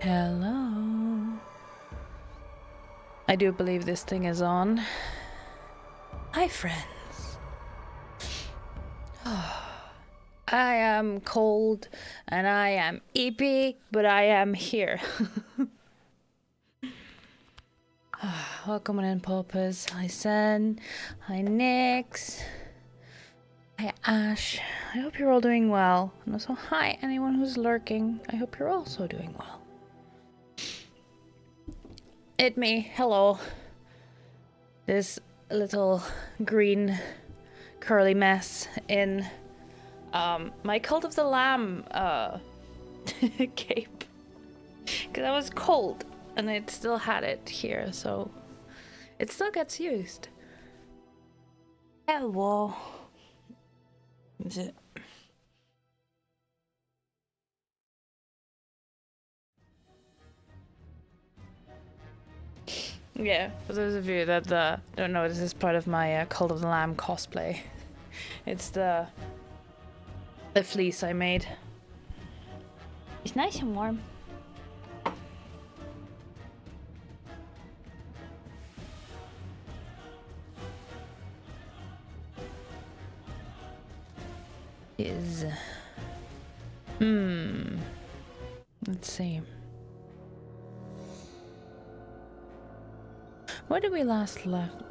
Hello. I do believe this thing is on. Hi, friends. I am cold and I am eepy, but I am here. Welcome in, Poppers. Hi, Sen. Hi, Nix. Hi, Ash. I hope you're all doing well. And also, hi, anyone who's lurking. I hope you're also doing well. It me. Hello. This little green curly mess in my Cult of the Lamb cape. Because I was cold and it still had it here, so it still gets used. Hello. Is it? Yeah, for those of you that don't know, this is part of my Cult of the Lamb cosplay. It's the fleece I made. It's nice and warm. Is let's see. Where did we last left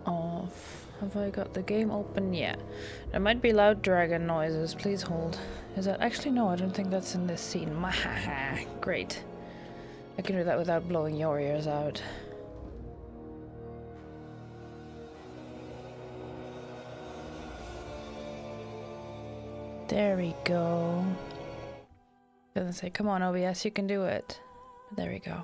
off? Have I got the game open yet? There might be loud dragon noises. Please hold. Is that actually no? I don't think that's in this scene. Mahaha. Great. I can do that without blowing your ears out. There we go. Doesn't say, come on, OBS, you can do it. There we go.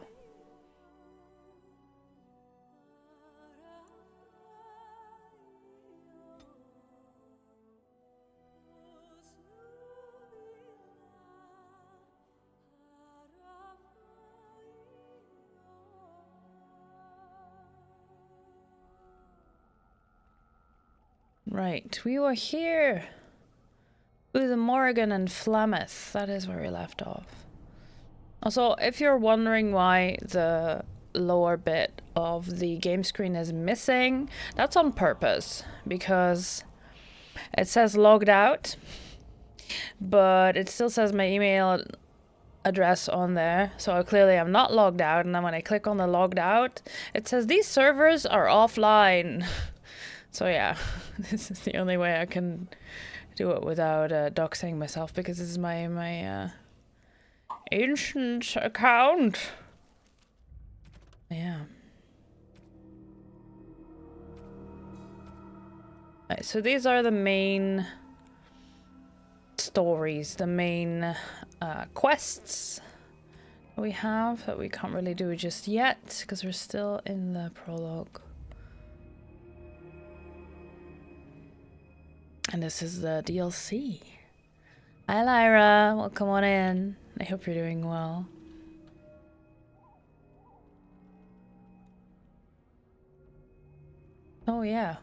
Right, we were here with Morrigan and Flameth. That is where we left off. Also, if you're wondering why the lower bit of the game screen is missing, that's on purpose, because it says logged out, but it still says my email address on there, so clearly I'm not logged out, and then when I click on the logged out, it says these servers are offline. So yeah, this is the only way I can do it without doxing myself, because this is my ancient account. Yeah. Right, so these are the main stories, the main quests we have that we can't really do just yet because we're still in the prologue. And this is the DLC. Hi Lyra, welcome on in. I hope you're doing well. Oh yeah.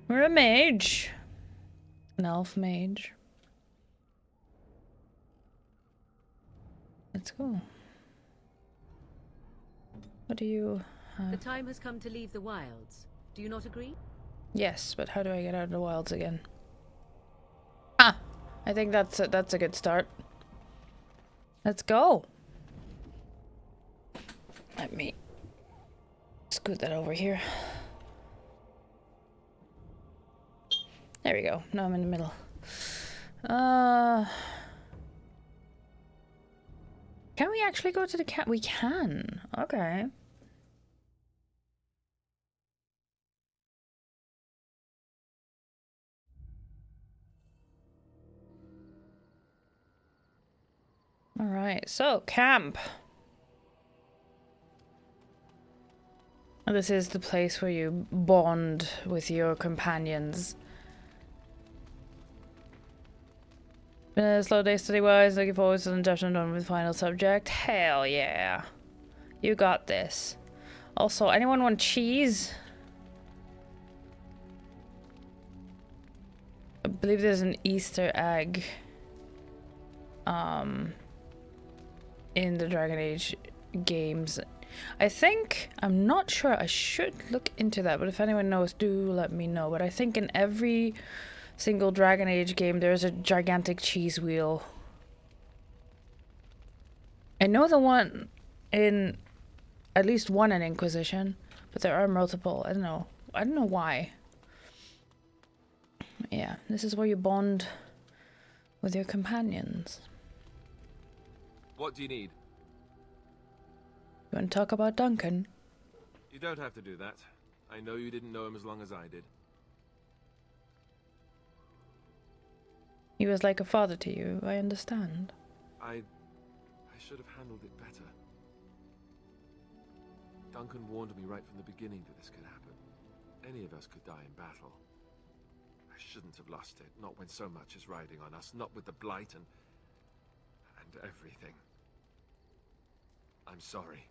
We're a mage. An elf mage. Let's go. What do you have? The time has come to leave the wilds. Do you not agree? Yes, but how do I get out of the wilds again? Ah! I think that's a good start. Let's go. Let me scoot that over here. There we go. Now I'm in the middle. Can we actually go to the cat? We can. Okay. All right. So, camp. This is the place where you bond with your companions. Been a slow day study-wise. Looking forward to the induction done with final subject. Hell yeah. You got this. Also, anyone want cheese? I believe there's an Easter egg. in the Dragon Age games. I think, I'm not sure, I should look into that, but if anyone knows, do let me know. But I think in every single Dragon Age game there's a gigantic cheese wheel. I know the one in, at least one in Inquisition, but there are multiple. I don't know why. Yeah, this is where you bond with your companions. What do you need? You want to talk about Duncan? You don't have to do that. I know you didn't know him as long as I did. He was like a father to you, I understand. I should have handled it better. Duncan warned me right from the beginning that this could happen. Any of us could die in battle. I shouldn't have lost it, not when so much is riding on us, not with the Blight and everything. I'm sorry.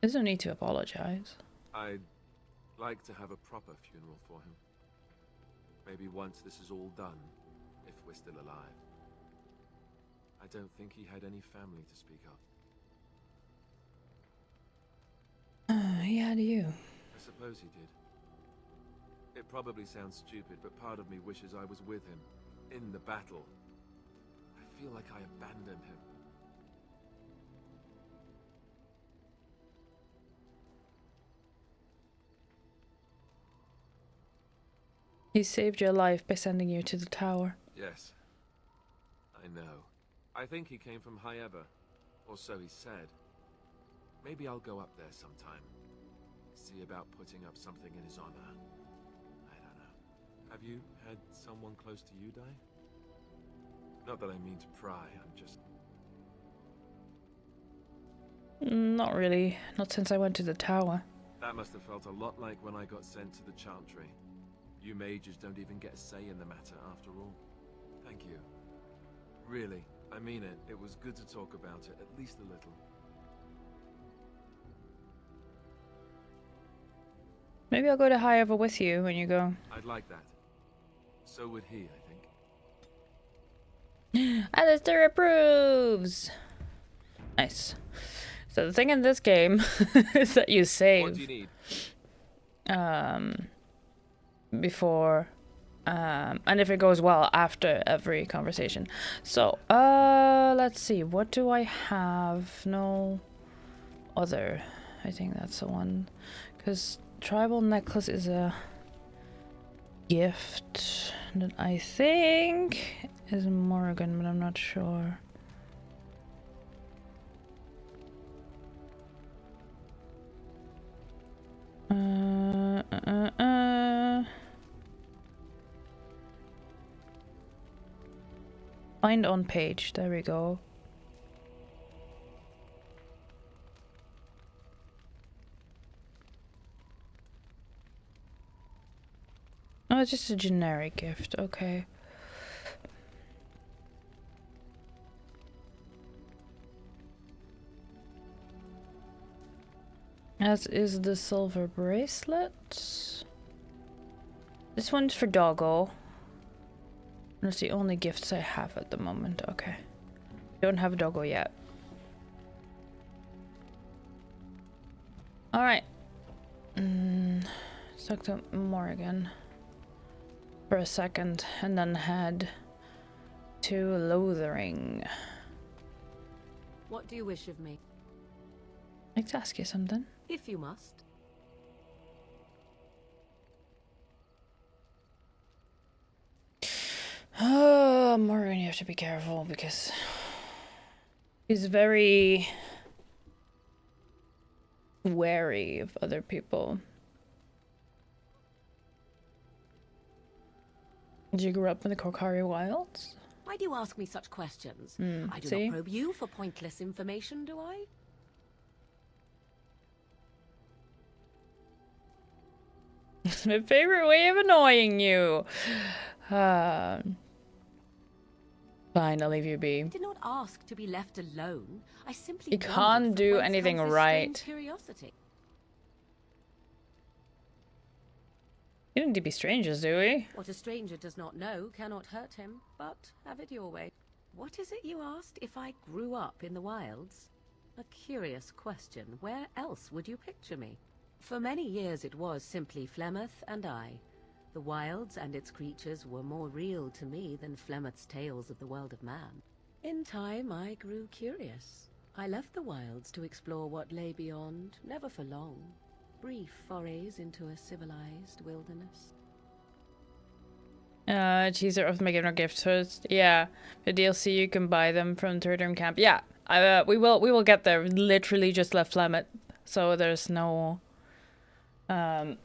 There's no need to apologize. I'd like to have a proper funeral for him. Maybe once this is all done, if we're still alive. I don't think he had any family to speak of. He had you. I suppose he did. It probably sounds stupid, but part of me wishes I was with him, in the battle. I feel like I abandoned him. He saved your life by sending you to the tower. Yes. I know. I think he came from High Ever, or so he said. Maybe I'll go up there sometime. See about putting up something in his honor. I don't know. Have you had someone close to you die? Not that I mean to pry, I'm just... Not really. Not since I went to the tower. That must have felt a lot like when I got sent to the Chantry. You mages don't even get a say in the matter after all. Thank you. Really, I mean it. It was good to talk about it, at least a little. Maybe I'll go to High Ever with you when you go. I'd like that. So would he, I think. Alistair approves! Nice. So the thing in this game is that you save. What do you need? Before and if it goes well, after every conversation. So let's see, what do I have? No other. I think that's the one, because tribal necklace is a gift that I think is Morrigan, but I'm not sure. Find on page, there we go. Oh, it's just a generic gift, okay. As is the silver bracelet. This one's for Doggo. That's the only gifts I have at the moment. Okay. Don't have a Doggo yet. Alright. Let's talk to Morrigan for a second and then head to Lothering. What do you wish of me? I'd like to ask you something. If you must. Oh, Morgan, you have to be careful because he's very wary of other people. Did you grow up in the Korcari Wilds? Why do you ask me such questions? I do see? not probe you for pointless information, do I? It's my favorite way of annoying you. Fine, I'll leave you be. I did not ask to be left alone. I simply You can't do anything right. Curiosity. You don't need to be strangers, do we? What a stranger does not know cannot hurt him, but have it your way. What is it you asked if I grew up in the wilds? A curious question. Where else would you picture me? For many years it was simply Flemeth and I. The wilds and its creatures were more real to me than Flemeth's tales of the world of man. In time I grew curious. I left the wilds to explore what lay beyond, never for long. Brief forays into a civilized wilderness. Teaser of my gift first. Yeah, the DLC you can buy them from Third Room Camp. Yeah, we will get there. Literally just left Flemeth, so there's no. I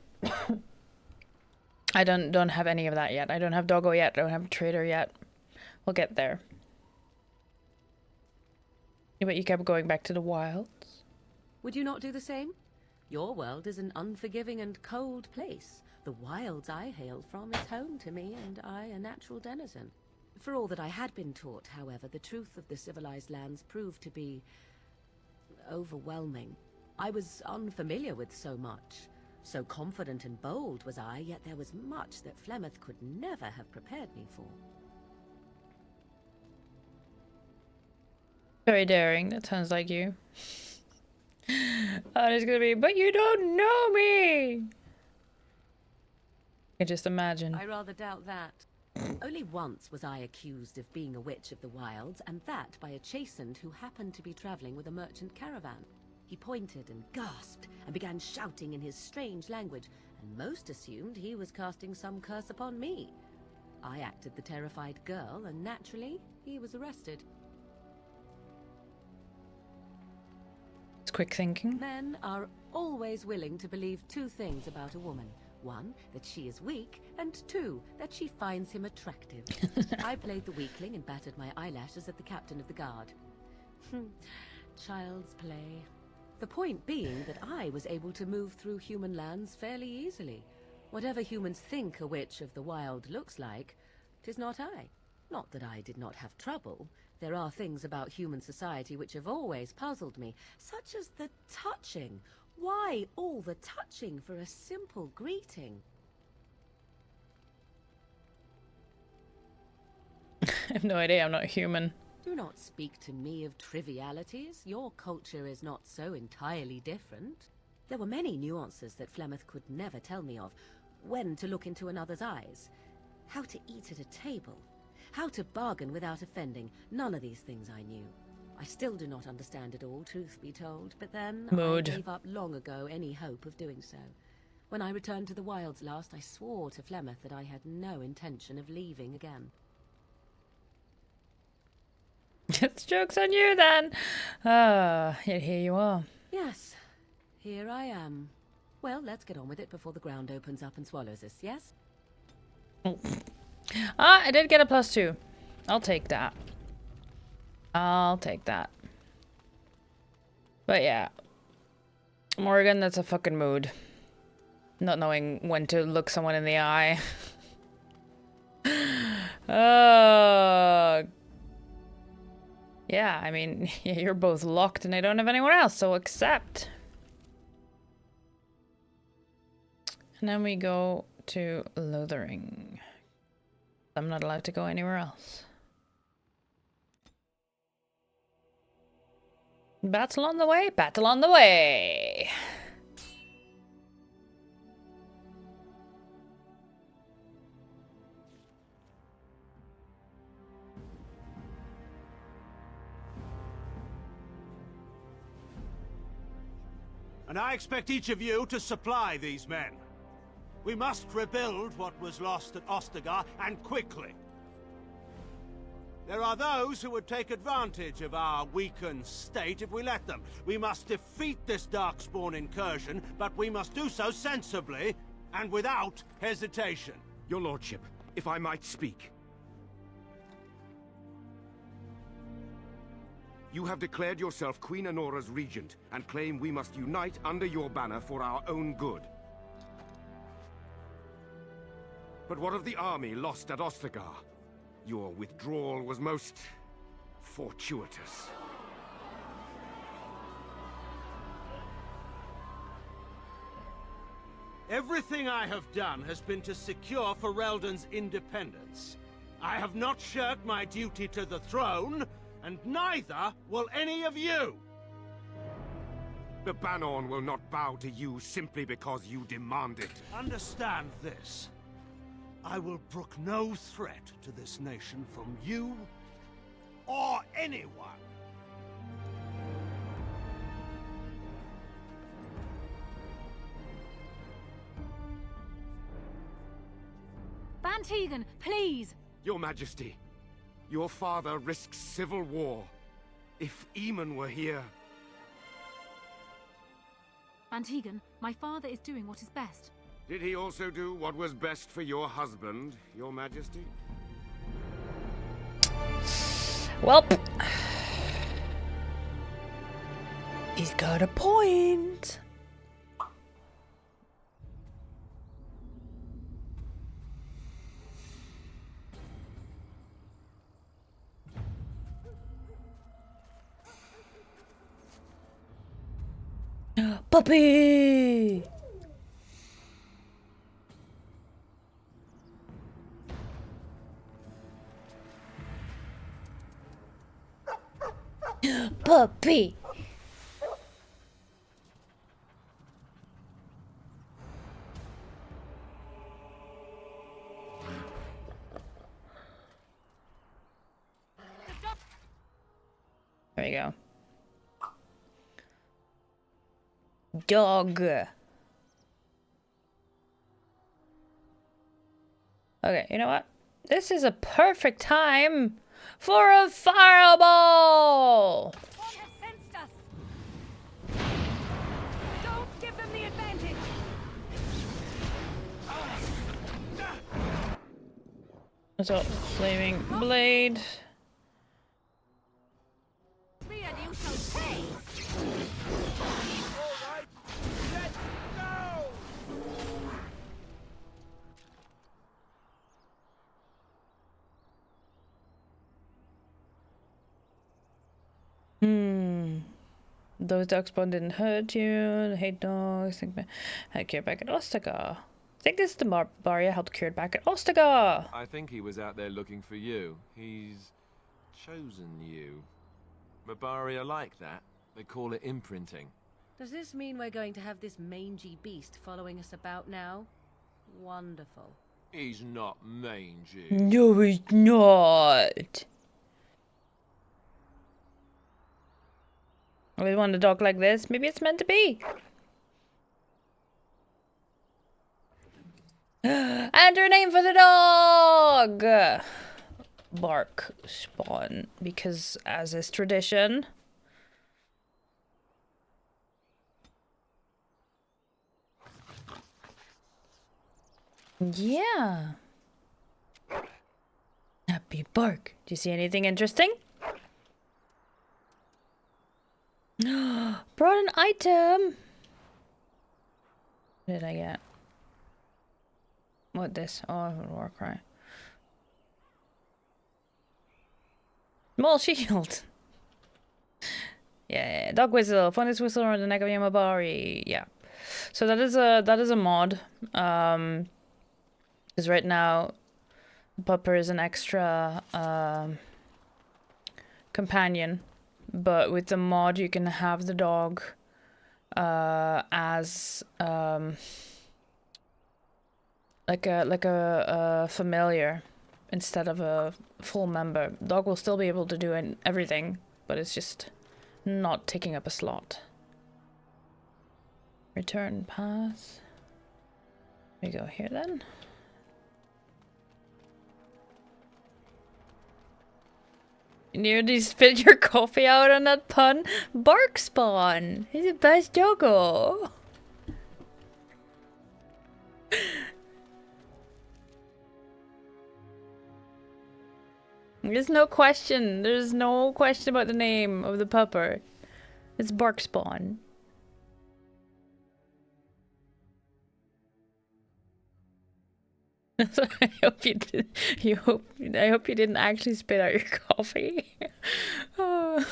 don't have any of that yet. I don't have Doggo yet. I don't have Trader yet. We'll get there. Yeah, but you kept going back to the wilds. Would you not do the same? Your world is an unforgiving and cold place. The wilds I hail from is home to me, and I a natural denizen. For all that I had been taught, however, the truth of the civilized lands proved to be overwhelming. I was unfamiliar with so much. So confident and bold was I, yet there was much that Flemeth could never have prepared me for. Very daring. That sounds like you. And it's gonna be, but you don't know me! I just imagine. I rather doubt that. Only once was I accused of being a witch of the wilds, and that by a chastened who happened to be traveling with a merchant caravan. He pointed and gasped, and began shouting in his strange language, and most assumed he was casting some curse upon me. I acted the terrified girl, and naturally, he was arrested. It's quick thinking. Men are always willing to believe two things about a woman. One, that she is weak, and two, that she finds him attractive. I played the weakling and battered my eyelashes at the captain of the guard. Child's play. The point being that I was able to move through human lands fairly easily. Whatever humans think a witch of the wild looks like, 'tis not I. Not that I did not have trouble. There are things about human society which have always puzzled me, such as the touching. Why all the touching for a simple greeting? I have no idea. I'm not human. Do not speak to me of trivialities. Your culture is not so entirely different. There were many nuances that Flemeth could never tell me of. When to look into another's eyes. How to eat at a table. How to bargain without offending. None of these things I knew. I still do not understand it all, truth be told, but then Mood. I gave up long ago any hope of doing so. When I returned to the wilds last, I swore to Flemeth that I had no intention of leaving again. It's joke's on you then. Yet here you are. Yes, here I am. Well, let's get on with it before the ground opens up and swallows us, yes? I did get a +2. I'll take that. I'll take that. But yeah. Morrigan, that's a fucking mood. Not knowing when to look someone in the eye. Yeah, I mean, you're both locked and I don't have anyone else, so accept. And then we go to Lothering. I'm not allowed to go anywhere else. Battle on the way, battle on the way. And I expect each of you to supply these men. We must rebuild what was lost at Ostagar, and quickly. There are those who would take advantage of our weakened state if we let them. We must defeat this Darkspawn incursion, but we must do so sensibly and without hesitation. Your lordship, if I might speak. You have declared yourself Queen Anora's regent, and claim we must unite under your banner for our own good. But what of the army lost at Ostagar? Your withdrawal was most fortuitous. Everything I have done has been to secure Ferelden's independence. I have not shirked my duty to the throne, and neither will any of you! The Bannorn will not bow to you simply because you demand it. Understand this. I will brook no threat to this nation from you or anyone. Bann Teagan, please! Your Majesty, your father risks civil war. If Eamon were here... Bann Teagan, my father is doing what is best. Did he also do what was best for your husband, your Majesty? Welp. He's got a point. Puppy! Puppy! There you go. Dog. Okay, you know what? This is a perfect time for a fireball! One has sensed us! Don't give them the advantage! So, flaming blade. Me and you shall pay! Those dog spawn didn't hurt you. Hate dogs. Think had cured back at Ostagar. Think this is the Barya helped cured back at Ostagar. I think he was out there looking for you. He's chosen you. Mabaria like that. They call it imprinting. Does this mean we're going to have this mangy beast following us about now? Wonderful. He's not mangy. No, he's not. We want a dog like this. Maybe it's meant to be. And her name for the dog! Bark Spawn. Because, as is tradition. Yeah. Happy Bark. Do you see anything interesting? Brought an item. What did I get? What this? Oh, war cry. Small shield. Yeah, dog whistle. Funniest whistle around the neck of Yamabari. Yeah. So that is a mod. Because right now, Pupper is an extra companion. But with the mod, you can have the dog as like a familiar instead of a full member. Dog will still be able to do everything, but it's just not taking up a slot. Return path. We go here then. You nearly spit your coffee out on that pun. Bark Spawn. He's the best doggo. There's no question. There's no question about the name of the pupper. It's Bark Spawn. I hope you did. I hope you didn't actually spit out your coffee. Oh.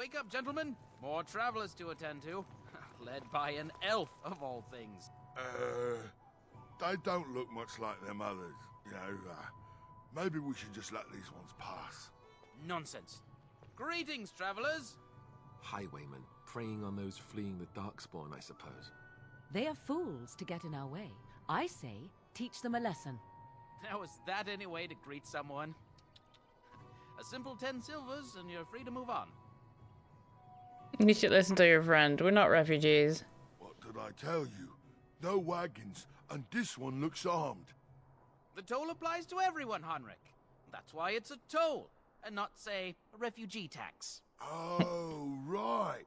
Wake up, gentlemen. More travelers to attend to. Led by an elf, of all things. They don't look much like them others, you know. Maybe we should just let these ones pass. Nonsense. Greetings, travelers. Highwaymen, preying on those fleeing the Darkspawn, I suppose. They are fools to get in our way. I say, teach them a lesson. Now, is that any way to greet someone? A simple 10 silvers, and you're free to move on. You should listen to your friend. We're not refugees. What did I tell you? No wagons, and this one looks armed. The toll applies to everyone, Henrik. That's why it's a toll, and not, say, a refugee tax. Oh, right.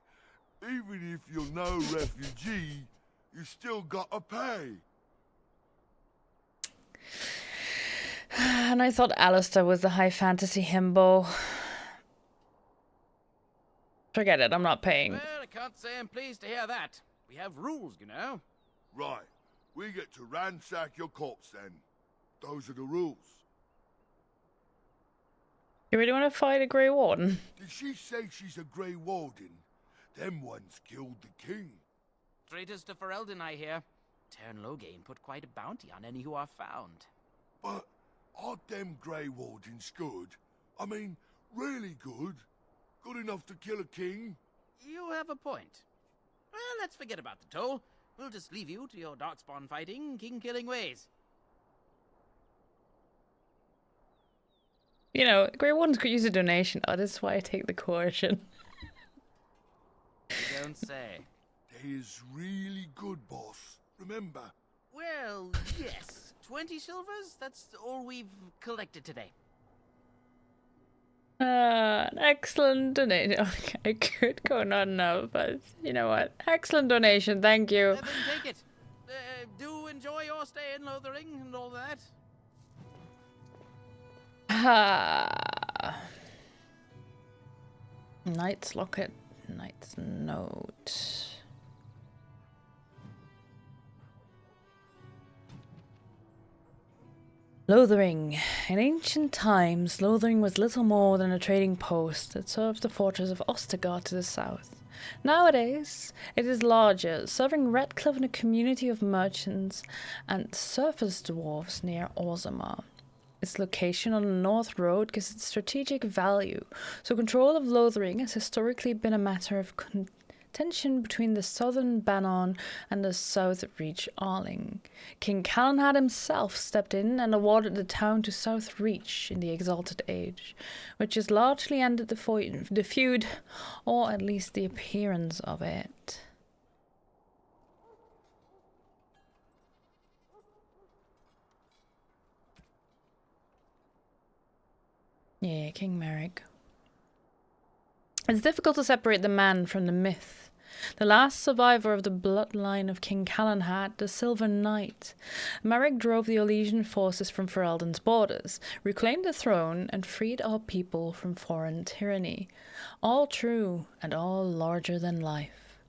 Even if you're no refugee, you still gotta pay. And I thought Alistair was the high fantasy himbo. Forget it, I'm not paying. Well, I can't say I'm pleased to hear that. We have rules, you know. Right. We get to ransack your corpse then. Those are the rules. You really want to fight a Grey Warden? Did she say she's a Grey Warden? Them ones killed the king. Traitors to Ferelden, I hear. Tern Loghain put quite a bounty on any who are found. But aren't them Grey Wardens good? I mean, really good? Good enough to kill a king? You have a point. Well, let's forget about the toll. We'll just leave you to your darkspawn fighting, king-killing ways. You know, Grey Wardens could use a donation. Oh, this is why I take the coercion. You don't say. They is really good, boss. Remember? Well, yes. 20 silvers? That's all we've collected today. An excellent donation. Okay, I could go not enough, but you know what? Excellent donation, thank you. Then take it. Do enjoy your stay in Lothering and all that. Knight's Locket, Knight's Note. Lothering. In ancient times, Lothering was little more than a trading post that served the fortress of Ostegard to the south. Nowadays, it is larger, serving Redcliffe and a community of merchants and surface dwarves near Orzammar. Its location on the North Road gives it strategic value, so control of Lothering has historically been a matter of tension between the southern Bannon and the South Reach Arling. King Calenhad himself stepped in and awarded the town to South Reach in the Exalted Age, which has largely ended the feud, or at least the appearance of it. Yeah, King Merrick. It's difficult to separate the man from the myth. The last survivor of the bloodline of King Calenhad, the Silver Knight, Merrick drove the Orlesian forces from Ferelden's borders, reclaimed the throne, and freed our people from foreign tyranny. All true and all larger than life.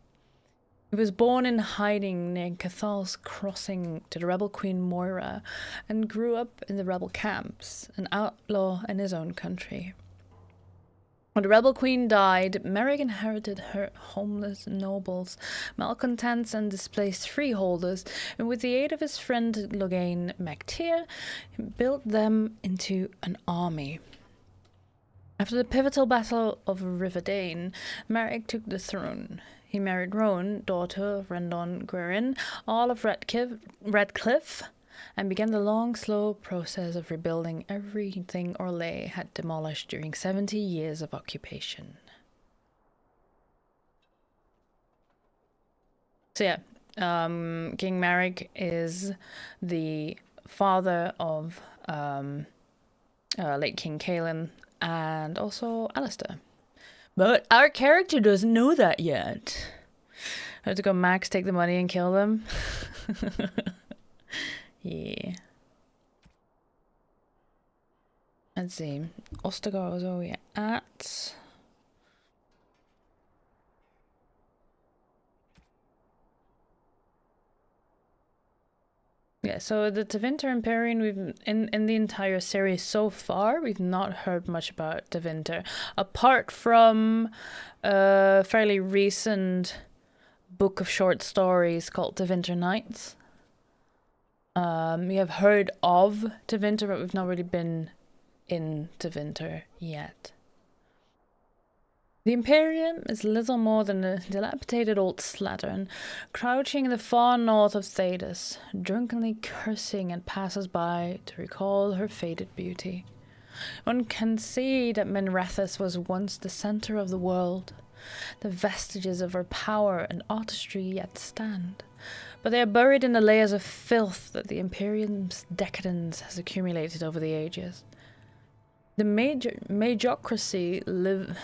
He was born in hiding near Cathal's crossing to the rebel queen Moira, and grew up in the rebel camps, an outlaw in his own country. When the rebel queen died, Merrick inherited her homeless nobles, malcontents and displaced freeholders, and with the aid of his friend Loghain MacTyr, he built them into an army. After the pivotal Battle of Riverdane, Merrick took the throne. He married Rowan, daughter of Rendon Gwyrin, Earl of Redcliffe, and began the long, slow process of rebuilding everything Orlais had demolished during 70 years of occupation. So yeah, King Merrick is the father of late King Cailan and also Alistair. But our character doesn't know that yet. I have to go Max, take the money and kill them. Yeah. Let's see. Ostegard was where we at. Yeah, so the Tevinter Imperium, we've in the entire series so far, we've not heard much about Tevinter, apart from a fairly recent book of short stories called Tevinter Nights. We have heard of Tevinter, but we've not really been in Tevinter yet. The Imperium is little more than a dilapidated old slattern, crouching in the far north of Thedas, drunkenly cursing at passers-by to recall her faded beauty. One can see that Menrethus was once the center of the world. The vestiges of her power and artistry yet stand, but they are buried in the layers of filth that the Imperium's decadence has accumulated over the ages. The Majocracy live...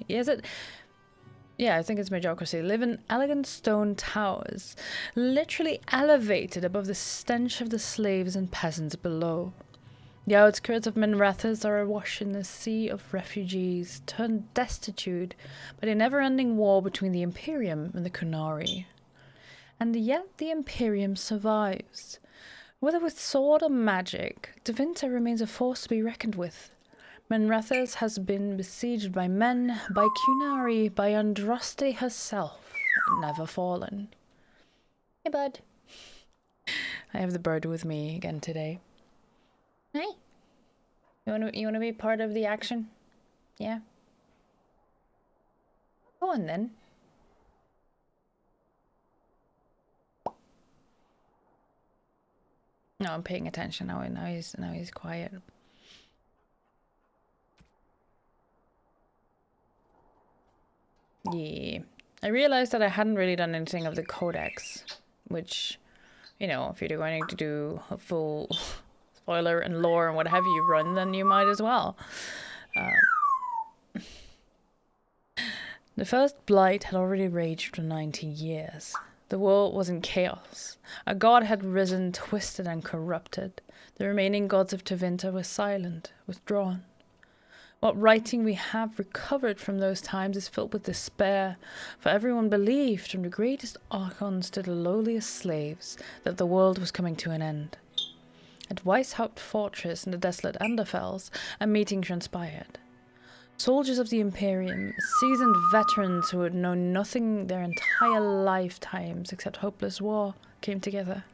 Is it? Yeah, I think it's Majocracy. Live in elegant stone towers, literally elevated above the stench of the slaves and peasants below. The outskirts of Menrethus are awash in a sea of refugees, turned destitute by the never-ending war between the Imperium and the Kunari. And yet the Imperium survives. Whether with sword or magic, Tevinter remains a force to be reckoned with. Menrethus has been besieged by men, by Kunari, by Andraste herself, never fallen. Hey, bud. I have the bird with me again today. Hi. You wanna be part of the action? Yeah. Go on then. No, I'm paying attention now. Now he's quiet. Yeah. I realized that I hadn't really done anything of the codex, which, you know, if you're going to do a full spoiler and lore and what have you run, then you might as well. The first blight had already raged for 90 years. The world was in chaos. A god had risen, twisted and corrupted. The remaining gods of Tevinter were silent, withdrawn. What writing we have recovered from those times is filled with despair, for everyone believed, from the greatest archons to the lowliest slaves, that the world was coming to an end. At Weishaupt Fortress in the desolate Anderfels, a meeting transpired. Soldiers of the Imperium, seasoned veterans who had known nothing their entire lifetimes except hopeless war, came together.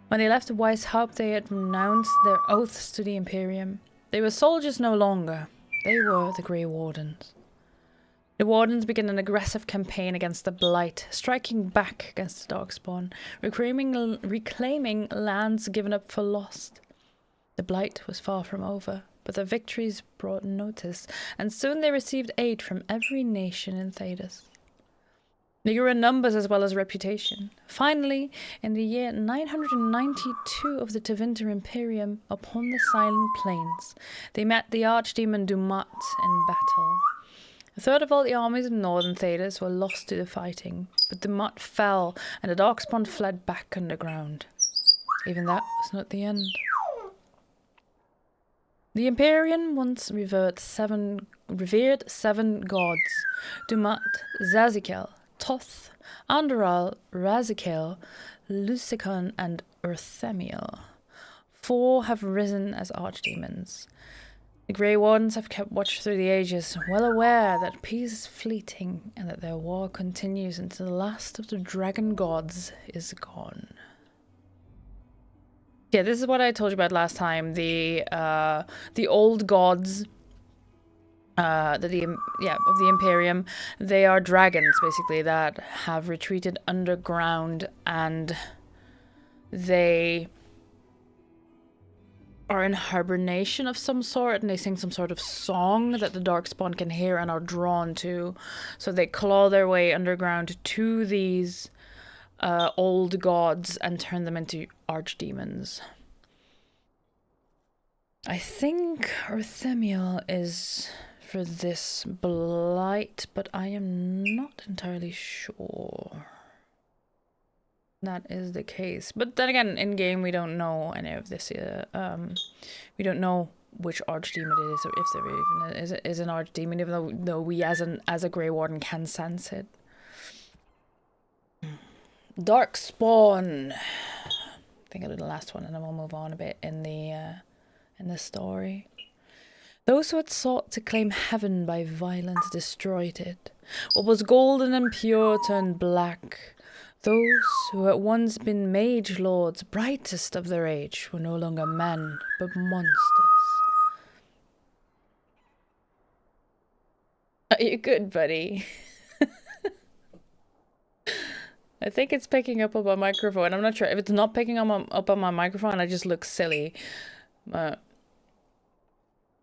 When they left Weishaupt, they had renounced their oaths to the Imperium. They were soldiers no longer. They were the Grey Wardens. The Wardens began an aggressive campaign against the Blight, striking back against the Darkspawn, reclaiming lands given up for lost. The Blight was far from over, but their victories brought notice, and soon they received aid from every nation in Thedas. They grew in numbers as well as reputation. Finally, in the year 992 of the Tevinter Imperium, upon the Silent Plains, they met the Archdemon Dumat in battle. A third of all the armies of northern Thedas were lost to the fighting, but Dumat fell, and the Darkspawn fled back underground. Even that was not the end. The Imperium once revered seven gods: Dumat, Zazikel, Toth, Andral, Razikel, Lucicon, and Urthemiel. 4 have risen as archdemons. The Grey Wardens have kept watch through the ages, well aware that peace is fleeting and that their war continues until the last of the dragon gods is gone. Yeah, this is what I told you about last time. The old gods of the Imperium, they are dragons basically that have retreated underground, and they are in hibernation of some sort, and they sing some sort of song that the Darkspawn can hear and are drawn to. So they claw their way underground to these old gods and turn them into archdemons. I think Urthemiel is for this blight, but I am not entirely sure that is the case. But then again, in game we don't know any of this. We don't know which archdemon it is, or if there even is an archdemon, even though we as a Grey Warden can sense it. Darkspawn. think I'll do the last one and then we'll move on a bit in the story. Those who had sought to claim heaven by violence destroyed it. What was golden and pure turned black. Those who had once been mage lords, brightest of their age, were no longer men, but monsters. Are you good, buddy? I think it's picking up on my microphone. I'm not sure. If it's not picking up on my microphone, I just look silly. But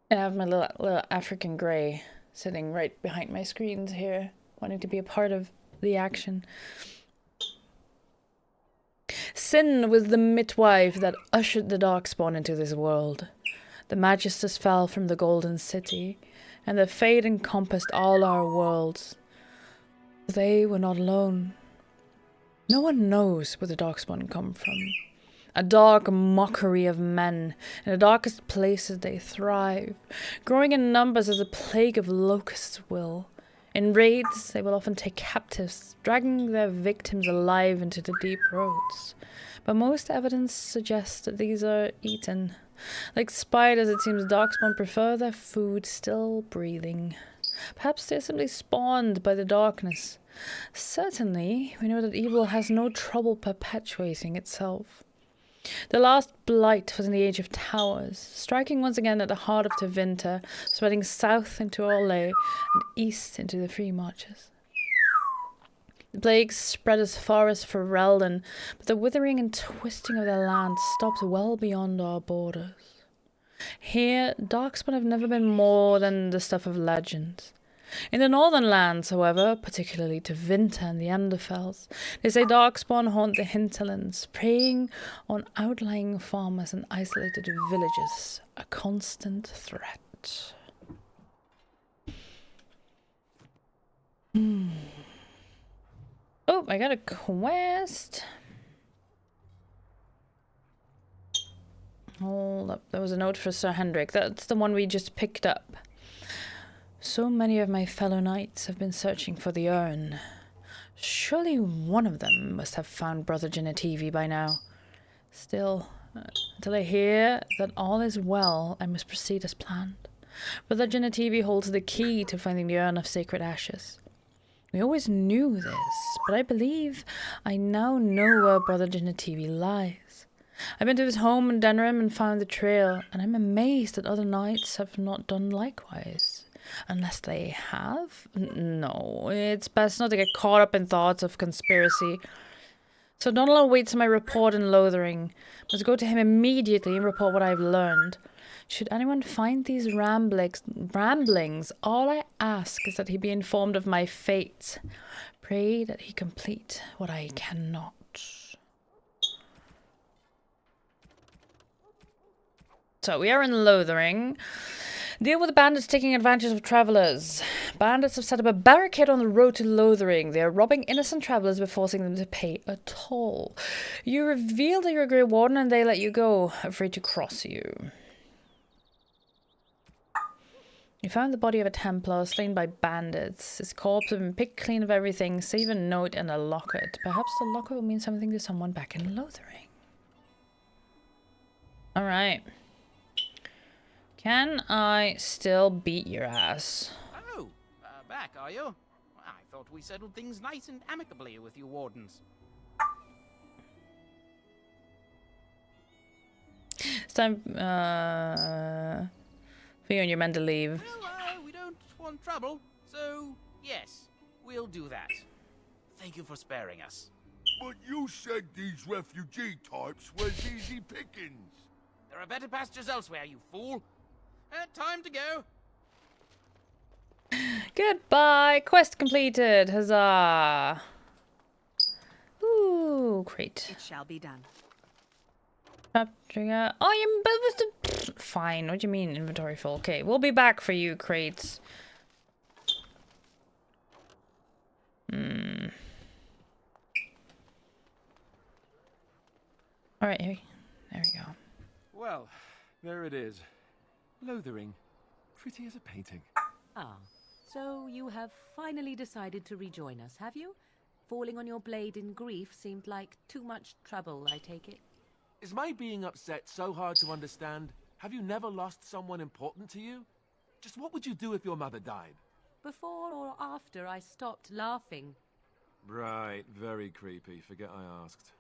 I have my little African grey sitting right behind my screens here, wanting to be a part of the action. Sin was the midwife that ushered the Darkspawn into this world. The Magisters fell from the Golden City, and their fate encompassed all our worlds. They were not alone. No one knows where the Darkspawn come from. A dark mockery of men. In the darkest places they thrive, growing in numbers as a plague of locusts will. In raids, they will often take captives, dragging their victims alive into the deep roads. But most evidence suggests that these are eaten. Like spiders, it seems Darkspawn prefer their food still breathing. Perhaps they're simply spawned by the darkness. Certainly, we know that evil has no trouble perpetuating itself. The last blight was in the Age of Towers, striking once again at the heart of Tevinter, spreading south into Orlais and east into the Free Marches. The plague spread as far as Ferelden, but the withering and twisting of the land stopped well beyond our borders. Here, Darkspawn have never been more than the stuff of legend. In the northern lands, however, particularly Tevinter and the Underfells, they say Darkspawn haunt the hinterlands, preying on outlying farmers and isolated villages, a constant threat. Oh, I got a quest. Hold up, there was a note for Sir Hendrik. That's the one we just picked up. So many of my fellow knights have been searching for the urn. Surely one of them must have found Brother Genetivi by now. Still, until I hear that all is well, I must proceed as planned. Brother Genetivi holds the key to finding the urn of sacred ashes. We always knew this, but I believe I now know where Brother Genetivi lies. I've been to his home in Denerim and found the trail, and I'm amazed that other knights have not done likewise. Unless they have? No, it's best not to get caught up in thoughts of conspiracy. So Donal awaits my report in Lothering. Must go to him immediately and report what I've learned. Should anyone find these ramblings, all I ask is that he be informed of my fate. Pray that he complete what I cannot. So we are in Lothering. Deal with the bandits taking advantage of travellers. Bandits have set up a barricade on the road to Lothering. They are robbing innocent travellers but forcing them to pay a toll. You reveal that you're a Grey Warden and they let you go, afraid to cross you. You found the body of a Templar slain by bandits. His corpse had been picked clean of everything, save a note and a locket. Perhaps the locket will mean something to someone back in Lothering. Alright. Can I still beat your ass? Oh, back, are you? I thought we settled things nice and amicably with you wardens. It's time for you and your men to leave. Well, we don't want trouble, so yes, we'll do that. Thank you for sparing us. But you said these refugee types was easy pickings. There are better pastures elsewhere, you fool. Time to go. Goodbye. Quest completed. Huzzah. Ooh, great. It shall be done. Trigger. Oh, you fine. What do you mean inventory full? Okay, we'll be back for you, crates. Alright, there we go. Well, there it is. Lothering. Pretty as a painting. Ah, so you have finally decided to rejoin us, have you? Falling on your blade in grief seemed like too much trouble, I take it. Is my being upset so hard to understand? Have you never lost someone important to you? Just what would you do if your mother died? Before or after I stopped laughing? Right, very creepy. Forget I asked.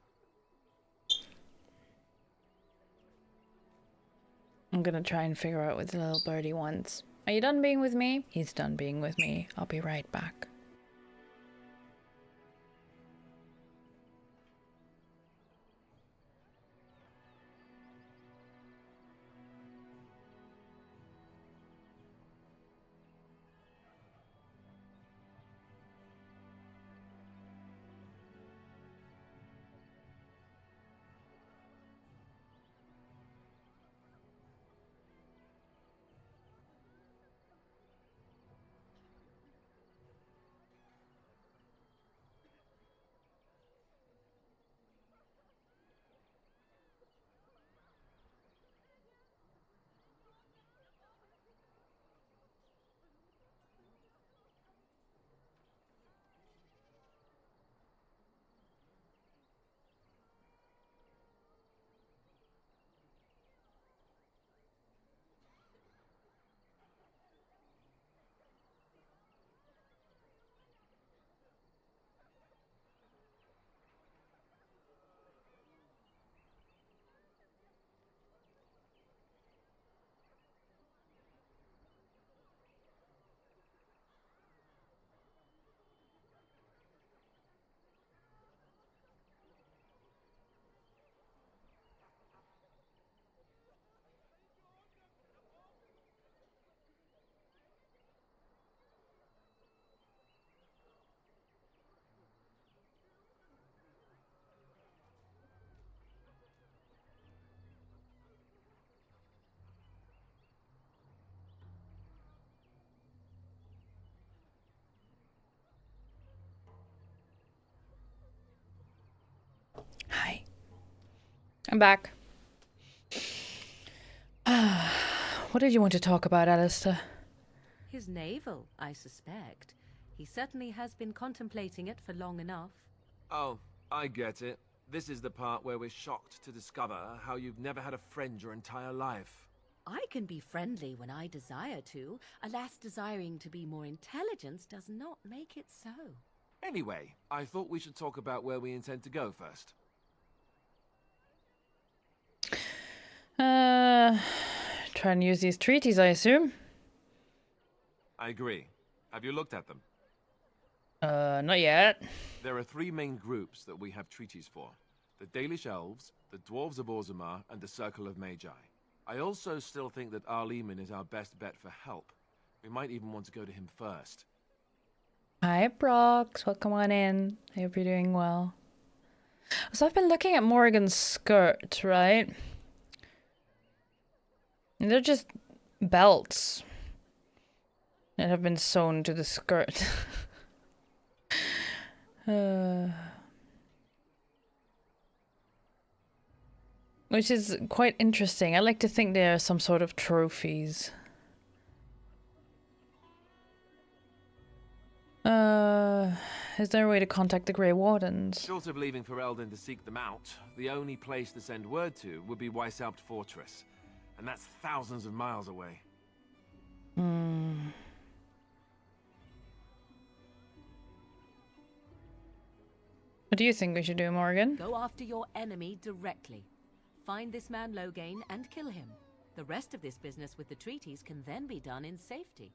I'm gonna try and figure out what the little birdie wants. Are you done being with me? He's done being with me. I'll be right back. Hi. I'm back. What did you want to talk about, Alistair? His navel, I suspect. He certainly has been contemplating it for long enough. Oh, I get it. This is the part where we're shocked to discover how you've never had a friend your entire life. I can be friendly when I desire to. Alas, desiring to be more intelligent does not make it so. Anyway, I thought we should talk about where we intend to go first. Try and use these treaties, I assume. I agree. Have you looked at them? Not yet. There are three main groups that we have treaties for. The Dalish Elves, the Dwarves of Orzammar, and the Circle of Magi. I also still think that Arleman is our best bet for help. We might even want to go to him first. Hi, Brox. Welcome on in. I hope you're doing well. So I've been looking at Morrigan's skirt, right? And they're just belts that have been sewn to the skirt. Which is quite interesting. I like to think they are some sort of trophies. Is there a way to contact the Grey Wardens? Short of leaving for Eldon to seek them out, the only place to send word to would be Weishaupt Fortress. And that's thousands of miles away. What do you think we should do, Morgan? Go after your enemy directly. Find this man Loghain and kill him. The rest of this business with the treaties can then be done in safety.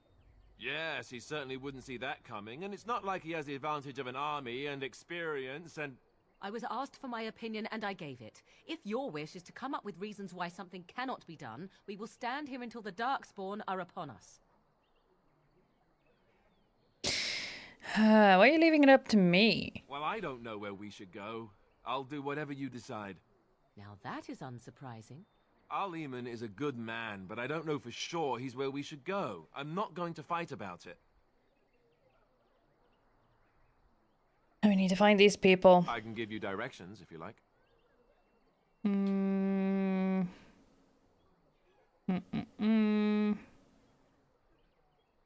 Yes, he certainly wouldn't see that coming, and it's not like he has the advantage of an army and experience and... I was asked for my opinion and I gave it. If your wish is to come up with reasons why something cannot be done, we will stand here until the Darkspawn are upon us. Why are you leaving it up to me? Well, I don't know where we should go. I'll do whatever you decide. Now that is unsurprising. Arleman is a good man, but I don't know for sure he's where we should go. I'm not going to fight about it. We need to find these people. I can give you directions, if you like.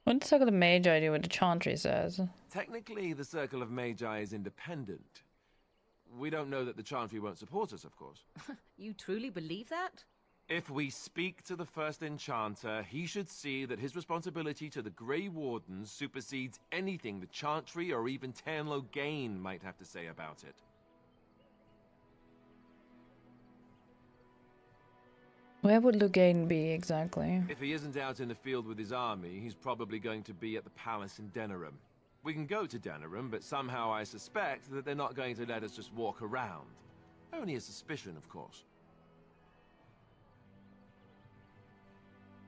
What does Circle of Magi do with the Chantry says? Technically, the Circle of Magi is independent. We don't know that the Chantry won't support us, of course. You truly believe that? If we speak to the first Enchanter, he should see that his responsibility to the Grey Wardens supersedes anything the Chantry or even Teyrn Loghain might have to say about it. Where would Loghain be exactly? If he isn't out in the field with his army, he's probably going to be at the palace in Denerim. We can go to Denerim, but somehow I suspect that they're not going to let us just walk around. Only a suspicion, of course.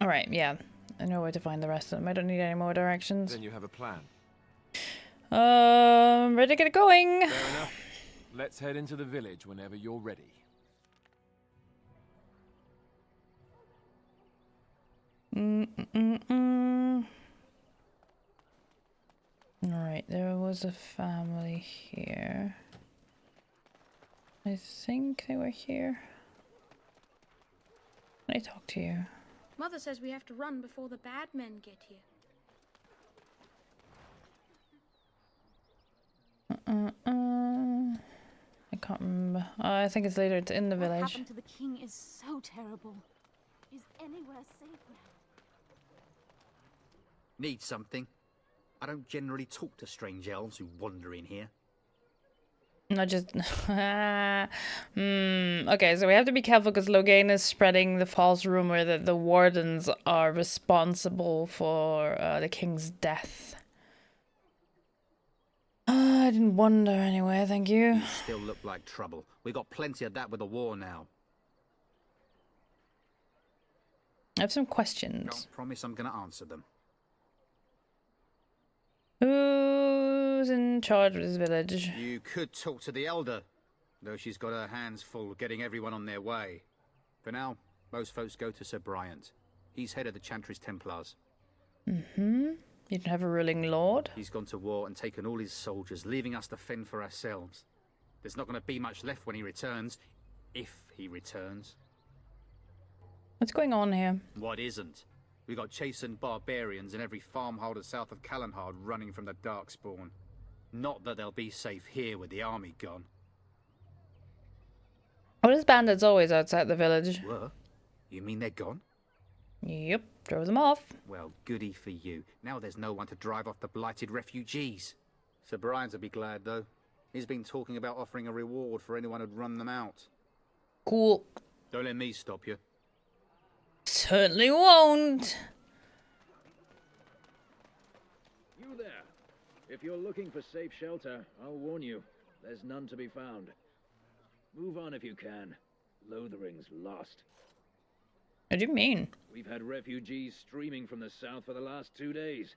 Alright, yeah. I know where to find the rest of them. I don't need any more directions. Then you have a plan. Ready to get it going. Fair enough. Let's head into the village whenever you're ready. Alright, there was a family here. I think they were here. Can I talk to you? Mother says we have to run before the bad men get here. I can't remember. I think it's later. It's in the What village. happened to the king is so terrible. Is anywhere safe now? Need something? I don't generally talk to strange elves who wander in here. Not just... Okay, so we have to be careful because Loghain is spreading the false rumor that the Wardens are responsible for the king's death. I didn't wonder anyway, thank you. You still look like trouble. We got plenty of that with the war now. I have some questions. Can't promise I'm gonna answer them. Who's in charge of this village? You could talk to the Elder, though she's got her hands full getting everyone on their way. For now, most folks go to Sir Bryant. He's head of the Chantry's Templars. You don't have a ruling lord? He's gone to war and taken all his soldiers, leaving us to fend for ourselves. There's not going to be much left when he returns, if he returns. What's going on here? What isn't? We got chastened barbarians in every farmholder south of Callanhard running from the Darkspawn. Not that they'll be safe here with the army gone. What is bandits always outside the village? What? You mean they're gone? Yep, drove them off. Well, goody for you. Now there's no one to drive off the blighted refugees. Sir Brian'll be glad, though. He's been talking about offering a reward for anyone who'd run them out. Cool. Don't let me stop you. Certainly won't. You there. If you're looking for safe shelter, I'll warn you. There's none to be found. Move on if you can. Lothering's lost. What do you mean? We've had refugees streaming from the south for the last 2 days.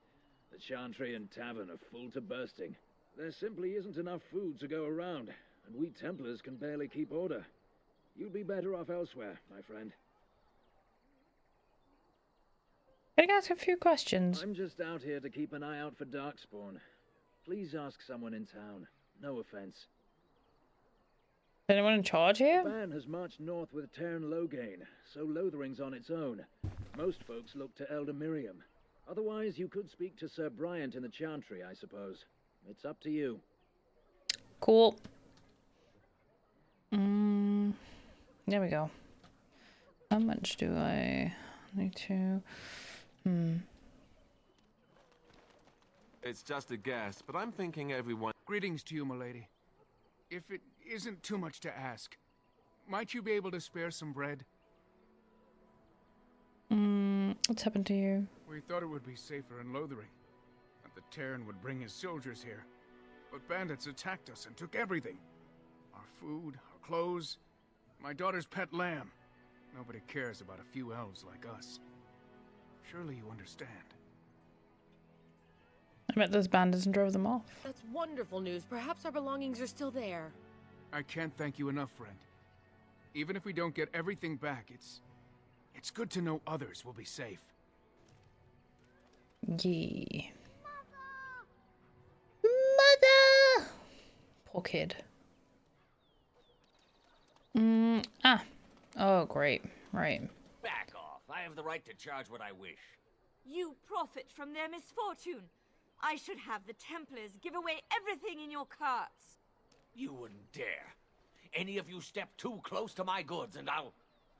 The Chantry and Tavern are full to bursting. There simply isn't enough food to go around, and we Templars can barely keep order. You'd be better off elsewhere, my friend. Can I ask a few questions? I'm just out here to keep an eye out for Darkspawn. Please ask someone in town. No offense. Is anyone in charge here? The band has marched north with Teyrn Loghain, so Lothering's on its own. Most folks look to Elder Miriam. Otherwise, you could speak to Sir Bryant in the Chantry, I suppose. It's up to you. Cool. There we go. How much do I need to... It's just a guess, but I'm thinking everyone... Greetings to you, milady. If it isn't too much to ask, might you be able to spare some bread? What's happened to you? We thought it would be safer in Lothering, that the Teyrn would bring his soldiers here. But bandits attacked us and took everything. Our food, our clothes, my daughter's pet lamb. Nobody cares about a few elves like us. Surely you understand. I met those bandits and drove them off. That's wonderful news. Perhaps our belongings are still there. I can't thank you enough, friend. Even if we don't get everything back, it's good to know others will be safe. Yee. Mother! Poor kid. Oh, great. Right. Back off. I have the right to charge what I wish. You profit from their misfortune. I should have the Templars give away everything in your carts. You wouldn't dare. any of you step too close to my goods and I'll...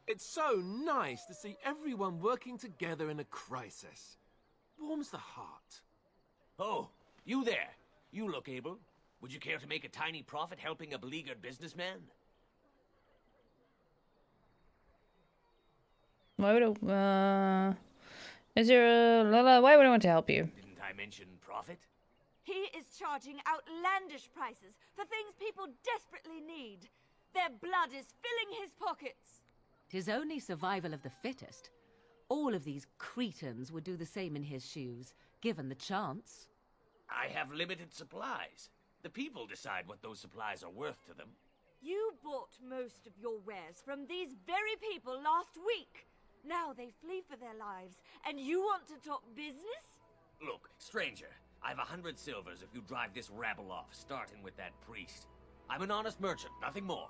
It's so nice to see everyone working together in a crisis. Warms the heart. Oh, you there. You look able. Would you care to make a tiny profit helping a beleaguered businessman? Why would is there a... why would I want to help you? Didn't I mention profit? He is charging outlandish prices for things people desperately need. Their blood is filling his pockets. 'Tis only survival of the fittest. All of these cretins would do the same in his shoes, given the chance. I have limited supplies. The people decide what those supplies are worth to them. You bought most of your wares from these very people last week. Now they flee for their lives, and you want to talk business? Look, stranger, I've 100 silvers if you drive this rabble off, starting with that priest. I'm an honest merchant, nothing more.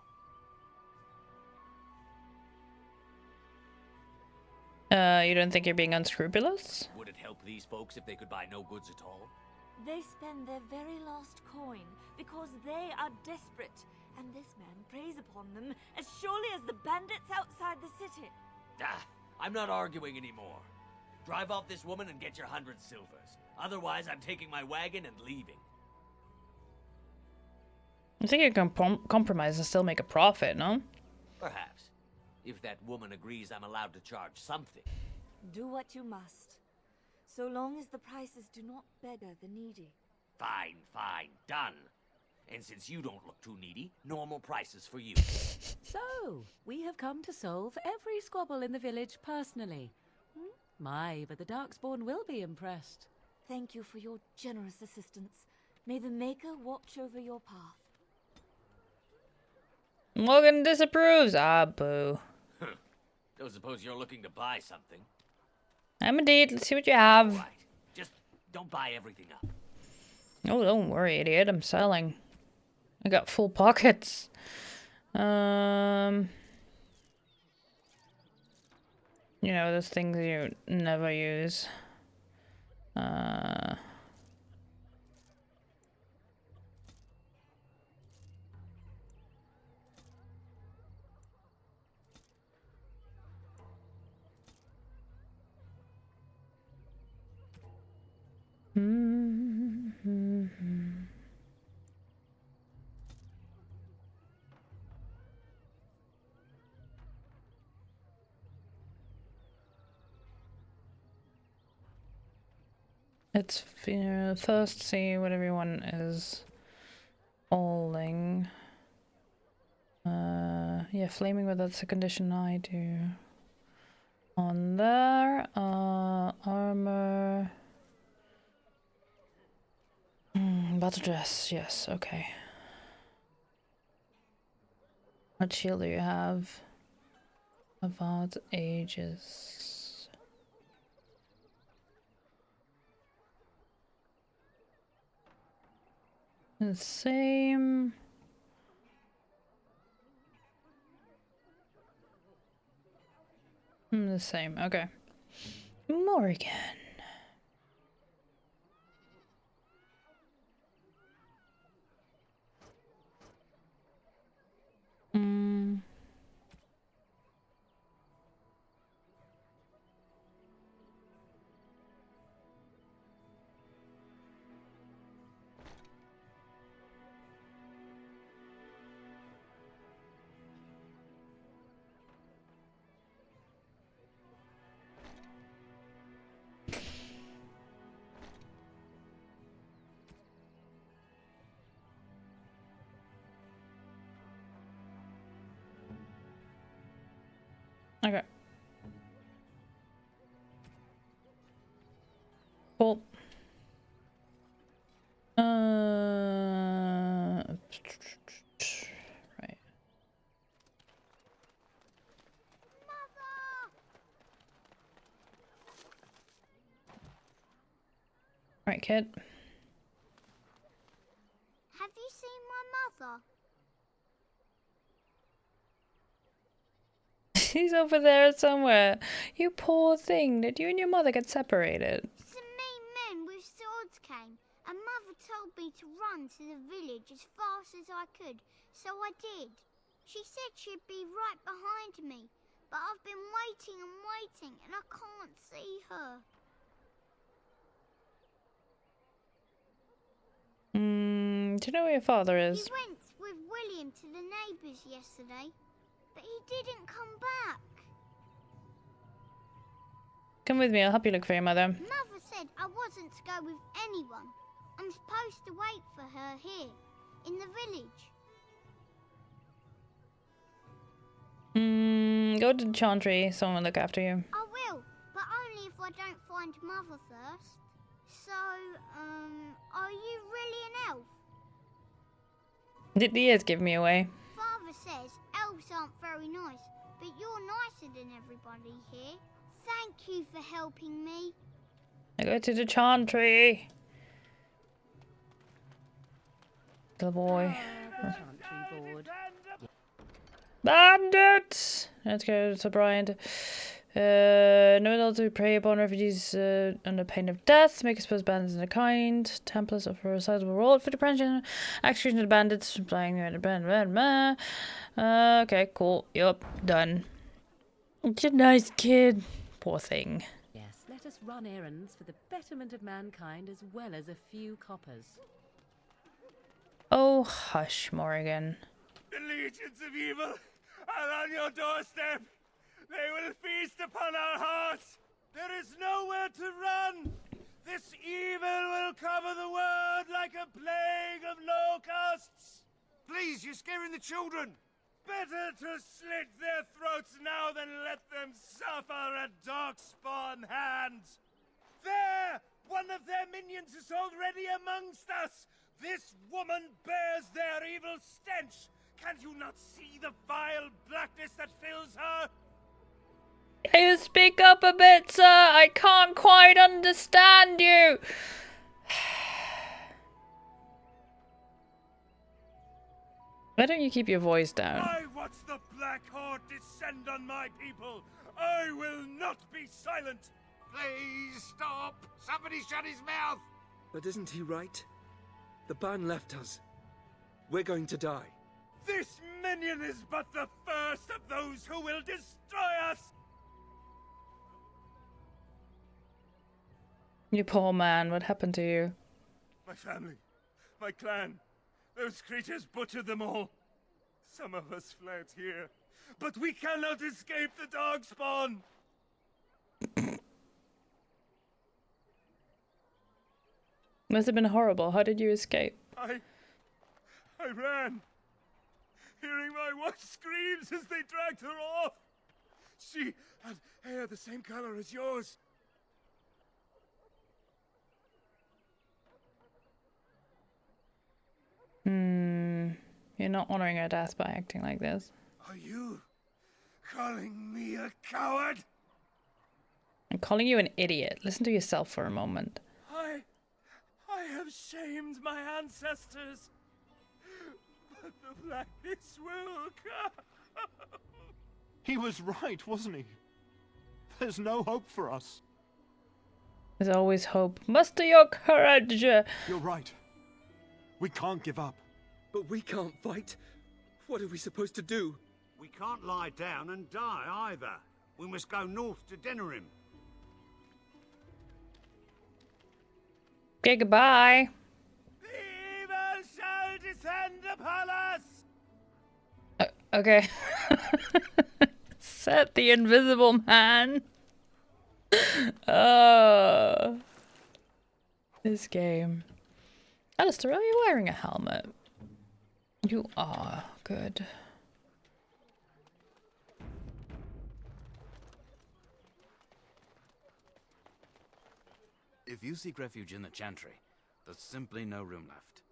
You don't think you're being unscrupulous? Would it help these folks if they could buy no goods at all? They spend their very last coin because they are desperate, and this man preys upon them as surely as the bandits outside the city. Ah, I'm not arguing anymore. Drive off this woman and get your 100 silvers. Otherwise, I'm taking my wagon and leaving. I think you can compromise and still make a profit, no? Perhaps. If that woman agrees I'm allowed to charge something. Do what you must, so long as the prices do not beggar the needy. Fine, fine, done. And since you don't look too needy, normal prices for you. So, we have come to solve every squabble in the village personally. My, but the Darkspawn will be impressed. Thank you for your generous assistance. May the Maker watch over your path. Morgan disapproves. Ah, boo. Don't suppose you're looking to buy something. I'm indeed. Let's see what you have. Right. Just don't buy everything up. Oh, don't worry, idiot. I'm selling. I got full pockets. You know, those things you never use. Let's first see what everyone is holding. Yeah, flaming, but that's a condition I do. On there, armor. Battle dress, yes, okay. What shield do you have? Advanced ages. The same. The same, okay. Morgan. Okay. Cool. Right. Right, kid. Have you seen my mother? She's over there somewhere. You poor thing. Did you and your mother get separated? Some mean men with swords came, and Mother told me to run to the village as fast as I could, so I did. She said she'd be right behind me, but I've been waiting and waiting, and I can't see her. Do you know where your father is? He went with William to the neighbours yesterday, but he didn't come back. Come with me, I'll help you look for your mother. Mother said I wasn't to go with anyone. I'm supposed to wait for her here, in the village. Go to the Chantry, someone will look after you. I will, but only if I don't find Mother first. So, are you really an elf? Did the ears give me away? Father says elves aren't very nice, but you're nicer than everybody here. Thank you for helping me. I go to the Chantry. Little boy. Chantry board. Bandits! Let's go to Brian. No to prey upon refugees under pain of death. Make expose bandits in a kind. Templars offer a sizable reward for the prevention. Execution of the bandits. Flying around the band. Okay, cool. Yup, done. You're a nice kid. Poor thing. Yes, let us run errands for the betterment of mankind as well as a few coppers. Oh, hush, Morrigan. The legions of evil are on your doorstep. They will feast upon our hearts. There is nowhere to run. This evil will cover the world like a plague of locusts. Please, you're scaring the children. Better to slit their throats now than let them suffer at Darkspawn hands. There! One of their minions is already amongst us. This woman bears their evil stench. Can you not see the vile blackness that fills her? Can you speak up a bit, sir? I can't quite understand you. Why don't you keep your voice down? I watch the Black Horde descend on my people. I will not be silent. Please stop. Somebody shut his mouth. But isn't he right? The ban left us. We're going to die. This minion is but the first of those who will destroy us. You poor man, what happened to you? My family, my clan, those creatures butchered them all. Some of us fled here, but we cannot escape the Darkspawn. Must have been horrible. How did you escape? I ran, hearing my wife's screams as they dragged her off. She had hair the same color as yours. You're not honoring her death by acting like this. Are you calling me a coward? I'm calling you an idiot. Listen to yourself for a moment. I have shamed my ancestors, but the blackness will come. He was right, wasn't he? There's no hope for us. There's always hope. Muster your courage! You're right. We can't give up. But we can't fight. What are we supposed to do? We can't lie down and die either. We must go north to Denerim. Okay, goodbye. Evil shall descend upon us. Okay. Set the invisible man. This game. Alistair, are you wearing a helmet? You are. Good. If you seek refuge in the Chantry, there's simply no room left.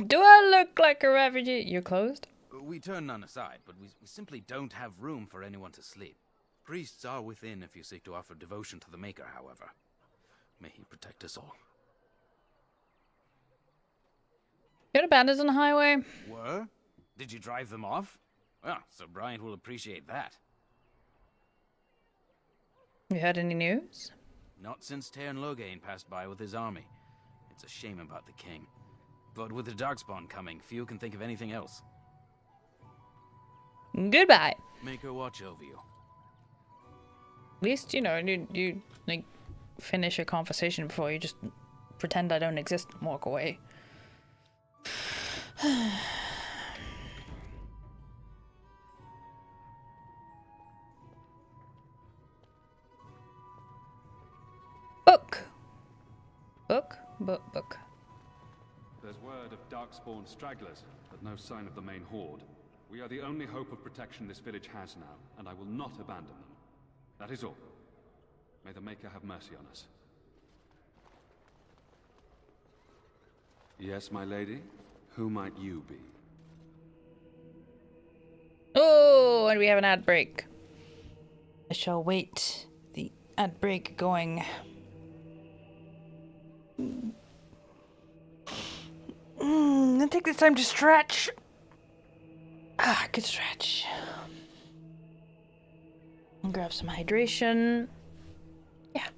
Do I look like a refugee? You're closed? We turn none aside, but we simply don't have room for anyone to sleep. Priests are within if you seek to offer devotion to the Maker, however. May he protect us all. You got bandits on the highway? Were? Did you drive them off? Well, Sir Bryant will appreciate that. You heard any news? Not since Tairn Loghain passed by with his army. It's a shame about the king. But with the Darkspawn coming, few can think of anything else. Goodbye. Make her watch over you. At least, you know, you like finish a conversation before you just pretend I don't exist and walk away. Book. There's word of darkspawn stragglers, but no sign of the main horde. We are the only hope of protection this village has now, and I will not abandon them. That is all. May the Maker have mercy on us. Yes, my lady? Who might you be? Oh, and we have an ad break. I shall wait the ad break going. I take this time to stretch. Good stretch. And grab some hydration. Yeah.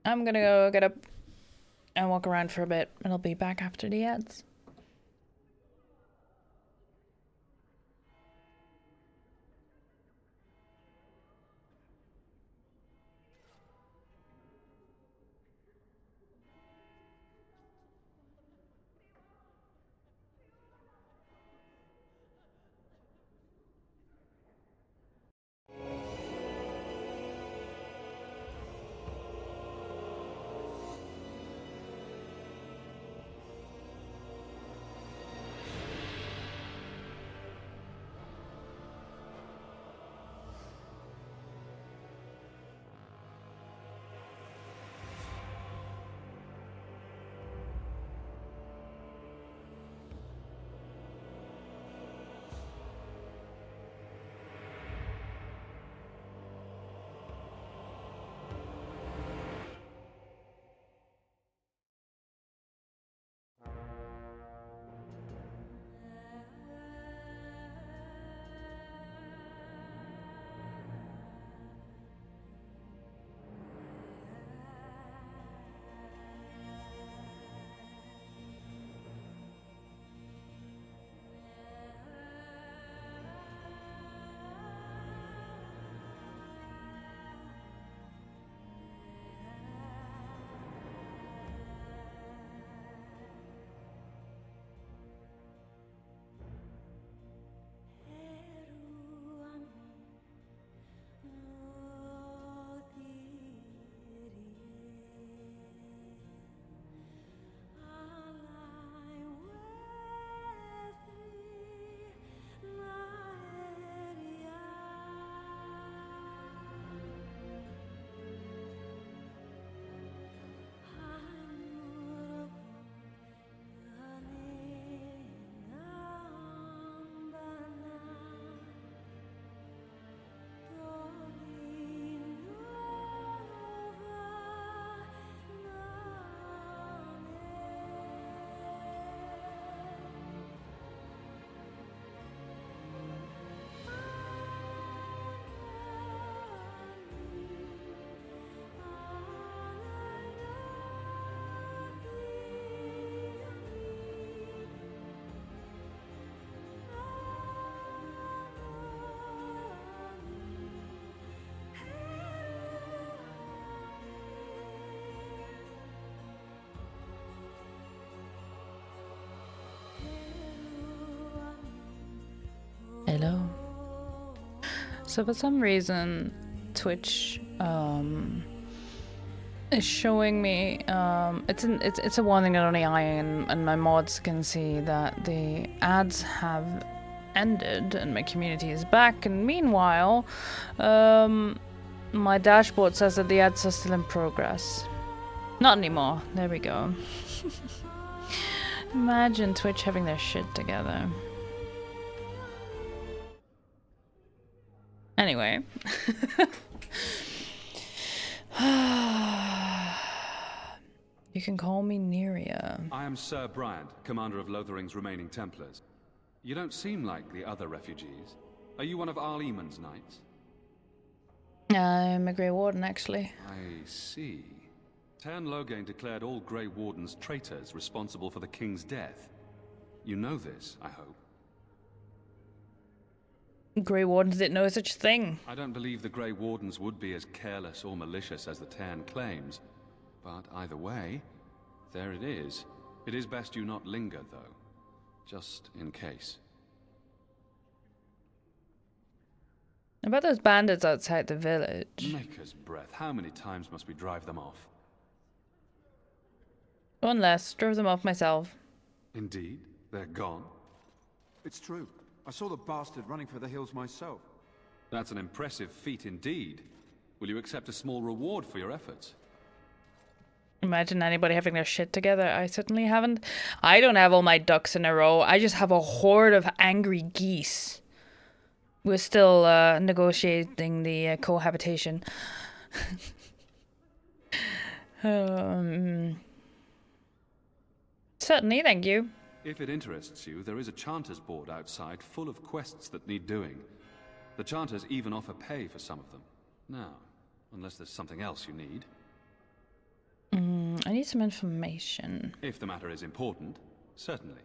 I'm gonna go get up and walk around for a bit, and I'll be back after the ads. Hello. So for some reason, Twitch is showing me it's a warning that only I and my mods can see that the ads have ended and my community is back. And meanwhile, my dashboard says that the ads are still in progress. Not anymore. There we go. Imagine Twitch having their shit together. Anyway. You can call me Neria. I am Sir Bryant, commander of Lothering's remaining Templars. You don't seem like the other refugees. Are you one of Arl Eamon's knights? I'm a Grey Warden, actually. I see. Tern Loghain declared all Grey Wardens traitors responsible for the king's death. You know this, I hope. Grey Wardens didn't know such a thing. I don't believe the Grey Wardens would be as careless or malicious as the Cairn claims. But either way, there it is. It is best you not linger, though. Just in case. About those bandits outside the village. Maker's breath. How many times must we drive them off? One less. Drove them off myself. Indeed. They're gone. It's true. I saw the bastard running for the hills myself. That's an impressive feat indeed. Will you accept a small reward for your efforts? Imagine anybody having their shit together. I certainly haven't. I don't have all my ducks in a row. I just have a horde of angry geese. We're still negotiating the cohabitation. Certainly, thank you. If it interests you, there is a Chanters board outside full of quests that need doing. The Chanters even offer pay for some of them. Now, unless there's something else you need. I need some information. If the matter is important, certainly.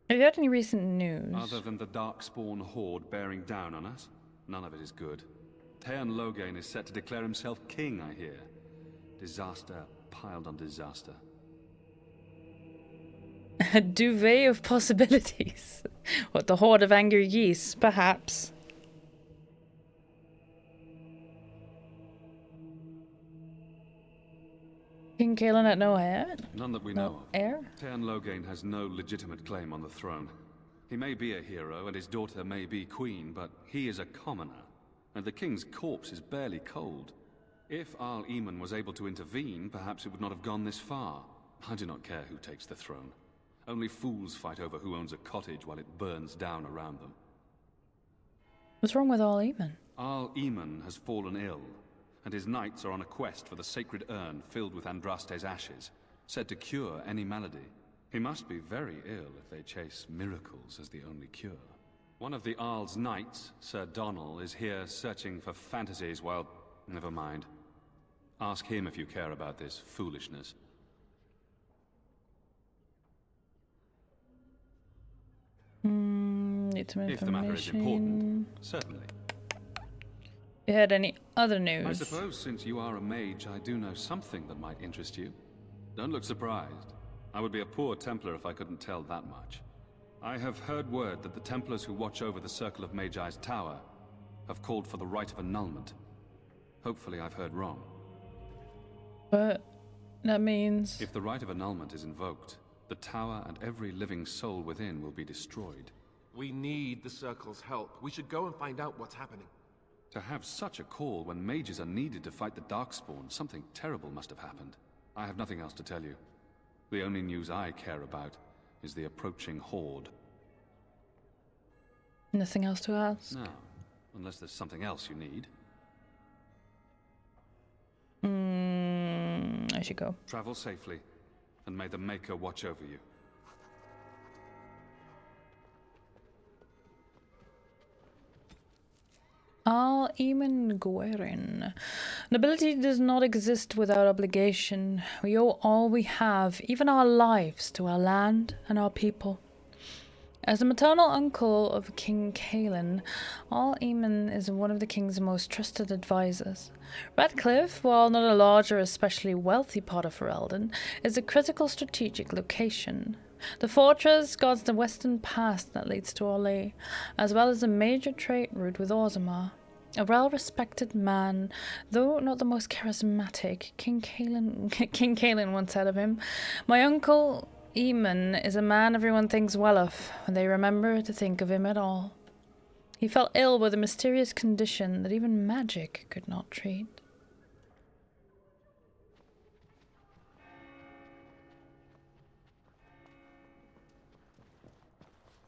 Have you had any recent news? Other than the Darkspawn horde bearing down on us, none of it is good. Teyrn Loghain is set to declare himself king, I hear. Disaster piled on disaster. A duvet of possibilities. What, the horde of angry geese? Perhaps. King Cailan had no heir? None that we know of. Heir? Teyrn Loghain has no legitimate claim on the throne. He may be a hero, and his daughter may be queen, but he is a commoner, and the king's corpse is barely cold. If Arl Eamon was able to intervene, perhaps it would not have gone this far. I do not care who takes the throne. Only fools fight over who owns a cottage while it burns down around them. What's wrong with Arl Eamon? Arl Eamon has fallen ill, and his knights are on a quest for the sacred urn filled with Andraste's ashes, said to cure any malady. He must be very ill if they chase miracles as the only cure. One of the Arl's knights, Sir Donal, is here searching for fantasies while... Never mind. Ask him if you care about this foolishness. Need some information. If the matter is important, certainly. You had any other news? I suppose since you are a mage, I do know something that might interest you. Don't look surprised. I would be a poor Templar if I couldn't tell that much. I have heard word that the Templars who watch over the Circle of Magi's tower have called for the rite of annulment. Hopefully I've heard wrong. But that means... If the rite of annulment is invoked, the tower and every living soul within will be destroyed. We need the Circle's help. We should go and find out what's happening. To have such a call when mages are needed to fight the Darkspawn, something terrible must have happened. I have nothing else to tell you. The only news I care about is the approaching horde. Nothing else to ask? No, unless there's something else you need. I should go. Travel safely, and may the Maker watch over you. Arl Eamon Gwyrin. Nobility does not exist without obligation. We owe all we have, even our lives, to our land and our people. As the maternal uncle of King Cailan, Arl Eamon is one of the king's most trusted advisors. Redcliffe, while not a large or especially wealthy part of Ferelden, is a critical strategic location. The fortress guards the western pass that leads to Orlais, as well as a major trade route with Orzammar. A well-respected man, though not the most charismatic, King Cailan once said of him, "My uncle Eamon is a man everyone thinks well of, when they remember to think of him at all." He fell ill with a mysterious condition that even magic could not treat.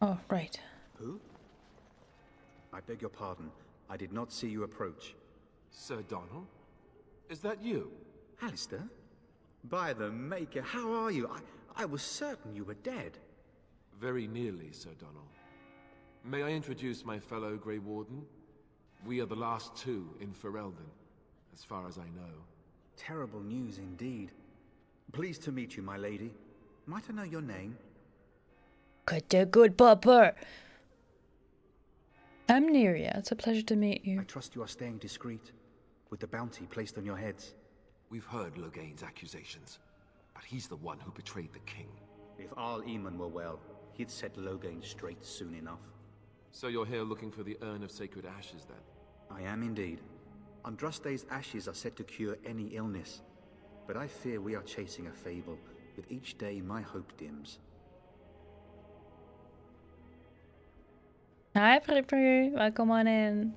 Oh, right. Who? I beg your pardon. I did not see you approach. Sir Donal? Is that you? Alistair? By the Maker, how are you? I was certain you were dead. Very nearly, Sir Donal. May I introduce my fellow Grey Warden? We are the last two in Ferelden, as far as I know. Terrible news indeed. Pleased to meet you, my lady. Might I know your name? Cut the good pupper. I'm Neria. It's a pleasure to meet you. I trust you are staying discreet, with the bounty placed on your heads. We've heard Loghain's accusations, but he's the one who betrayed the king. If Arl Eamon were well, he'd set Loghain straight soon enough. So you're here looking for the Urn of Sacred Ashes, then? I am indeed. Andraste's ashes are said to cure any illness, but I fear we are chasing a fable. With each day, my hope dims. Hi, Frippery. Welcome on in.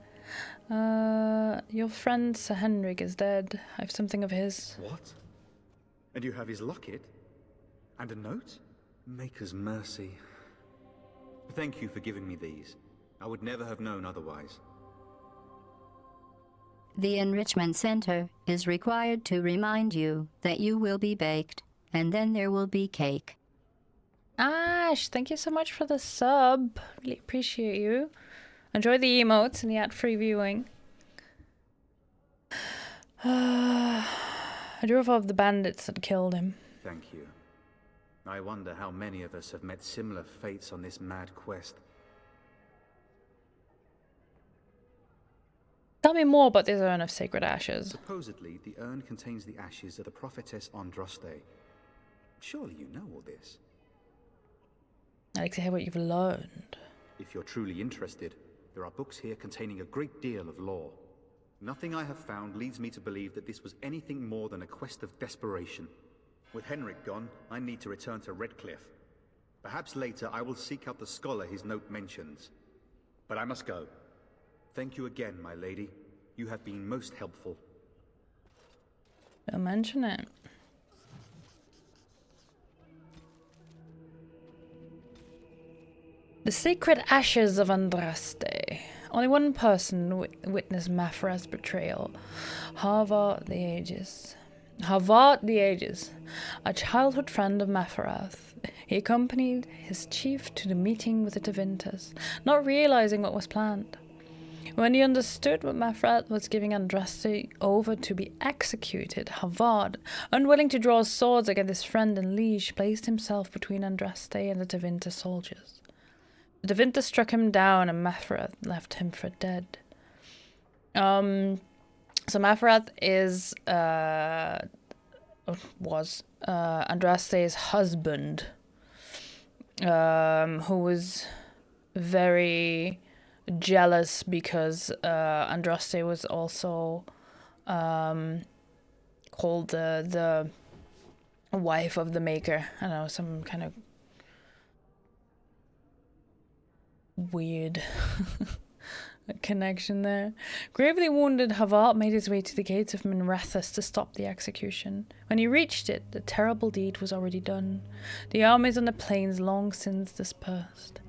Your friend Sir Henrik is dead. I have something of his. What? And you have his locket? And a note? Maker's mercy. Thank you for giving me these. I would never have known otherwise. The Enrichment Center is required to remind you that you will be baked, and then there will be cake. Ash, thank you so much for the sub. Really appreciate you. Enjoy the emotes and the ad-free viewing. I drove off the bandits that killed him. Thank you. I wonder how many of us have met similar fates on this mad quest. Tell me more about this Urn of Sacred Ashes. Supposedly, the urn contains the ashes of the prophetess Andraste. Surely you know all this. I'd like to hear what you've learned. If you're truly interested, there are books here containing a great deal of lore. Nothing I have found leads me to believe that this was anything more than a quest of desperation. With Henrik gone, I need to return to Redcliffe. Perhaps later I will seek out the scholar his note mentions. But I must go. Thank you again, my lady. You have been most helpful. Don't mention it. The Sacred Ashes of Andraste. Only one person witnessed Mafra's betrayal. Havard the Aegis. A childhood friend of Mafrath. He accompanied his chief to the meeting with the Tevinter, not realizing what was planned. When he understood what Mafrath was giving Andraste over to be executed, Havard, unwilling to draw swords against his friend and liege, placed himself between Andraste and the Tevinter soldiers. The Tevinter struck him down and Mafrath left him for dead. So Mafrath is, was Andraste's husband, who was very jealous because Andraste was also called the wife of the Maker. I don't know, some kind of weird connection there. Gravely wounded, Havard made his way to the gates of Minrathous to stop the execution. When he reached it, the terrible deed was already done. The armies on the plains long since dispersed.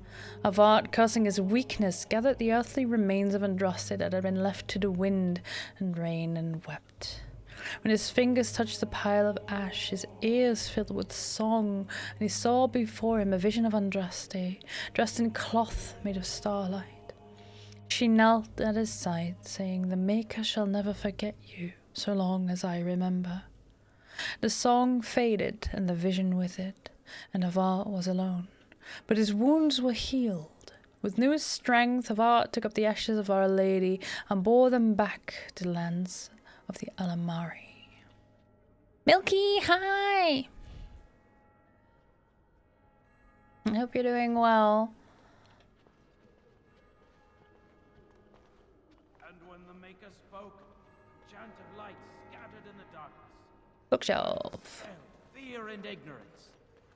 Havard, cursing his weakness, gathered the earthly remains of Andraste that had been left to the wind and rain and wept. When his fingers touched the pile of ash, his ears filled with song, and he saw before him a vision of Andraste, dressed in cloth made of starlight. She knelt at his side, saying, "The Maker shall never forget you, so long as I remember." The song faded, and the vision with it, and Havard was alone. But his wounds were healed. With new strength, Havard took up the ashes of Our Lady and bore them back to the lands of the Alamari. Milky, hi! I hope you're doing well. And when the Maker spoke, a chant of light scattered in the darkness. Bookshelf. Fear and ignorance.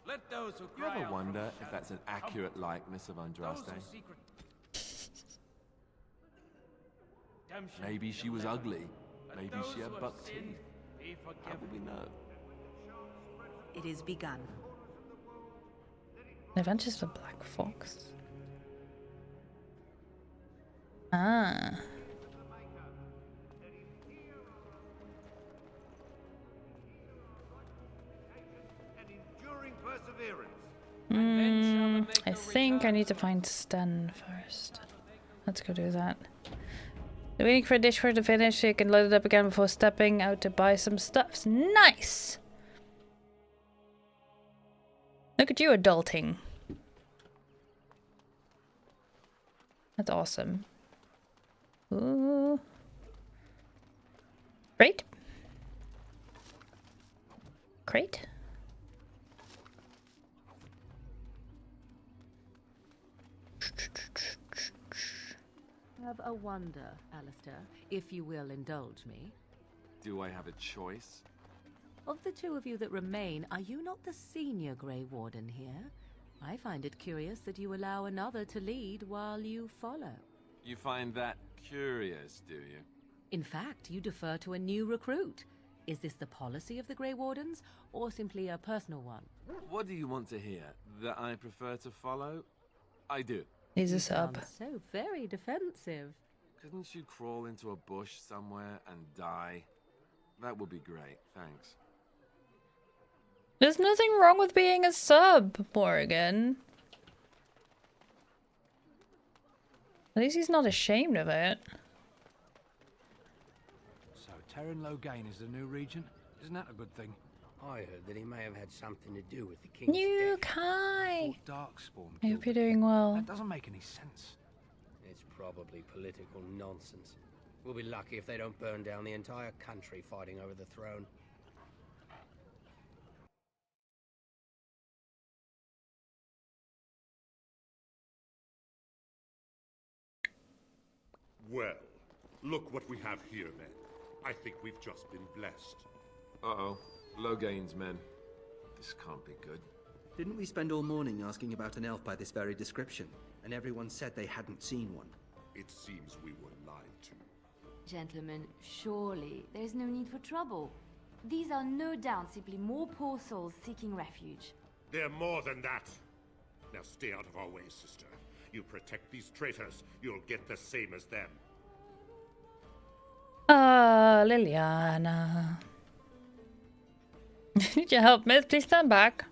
Let those who You cry ever out wonder from if shadow that's an come. accurate likeness of Those Andraste? who seek redemption Maybe she in was the ugly. Let Maybe those she had who have buck sinned teeth. be How forgiven. will we know? It is begun. Adventures of the Black Fox. Ah. I think I need to find Sten first. Let's go do that. Waiting for a dish for it to finish so you can load it up again before stepping out to buy some stuffs. Nice! Look at you adulting. That's awesome. Ooh. Crate? Crate? Have a wonder, Alistair, if you will indulge me. Do I have a choice? Of the two of you that remain, are you not the senior Grey Warden here? I find it curious that you allow another to lead while you follow. You find that curious, do you? In fact, you defer to a new recruit. Is this the policy of the Grey Wardens, or simply a personal one? What do you want to hear? That I prefer to follow? I do. He's a sub. So very defensive. Couldn't you crawl into a bush somewhere and die? That would be great, thanks. There's nothing wrong with being a sub, Morrigan. At least he's not ashamed of it. So Terran Loghain is the new regent? Isn't that a good thing? I heard that he may have had something to do with the king's New death. Kai! Darkspawn. I hope you're doing well. That doesn't make any sense. It's probably political nonsense. We'll be lucky if they don't burn down the entire country fighting over the throne. Well, look what we have here, men. I think we've just been blessed. Uh-oh. Loghain's men. This can't be good. Didn't we spend all morning asking about an elf by this very description? And everyone said they hadn't seen one. It seems we were lied to. Gentlemen, surely there's no need for trouble. These are no doubt simply more poor souls seeking refuge. They're more than that. Now stay out of our way, sister. You protect these traitors, you'll get the same as them. Liliana. Need your help, miss? Please stand back.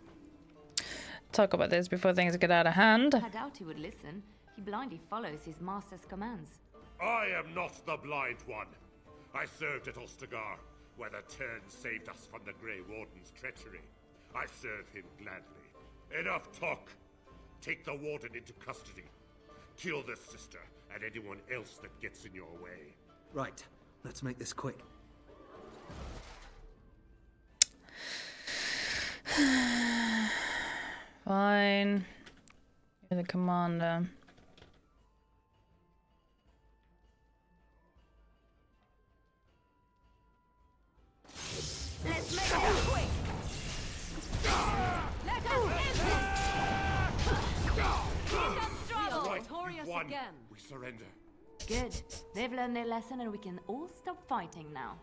Talk about this before things get out of hand. I doubt he would listen. He blindly follows his master's commands. I am not the blind one. I served at Ostagar, where the Tern saved us from the Grey Warden's treachery. I serve him gladly. Enough talk. Take the Warden into custody. Kill this sister and anyone else that gets in your way. Right. Let's make this quick. Fine. You're the commander. Let's make it quick! Let us end this! Victorious again. We surrender. Good. They've learned their lesson and we can all stop fighting now.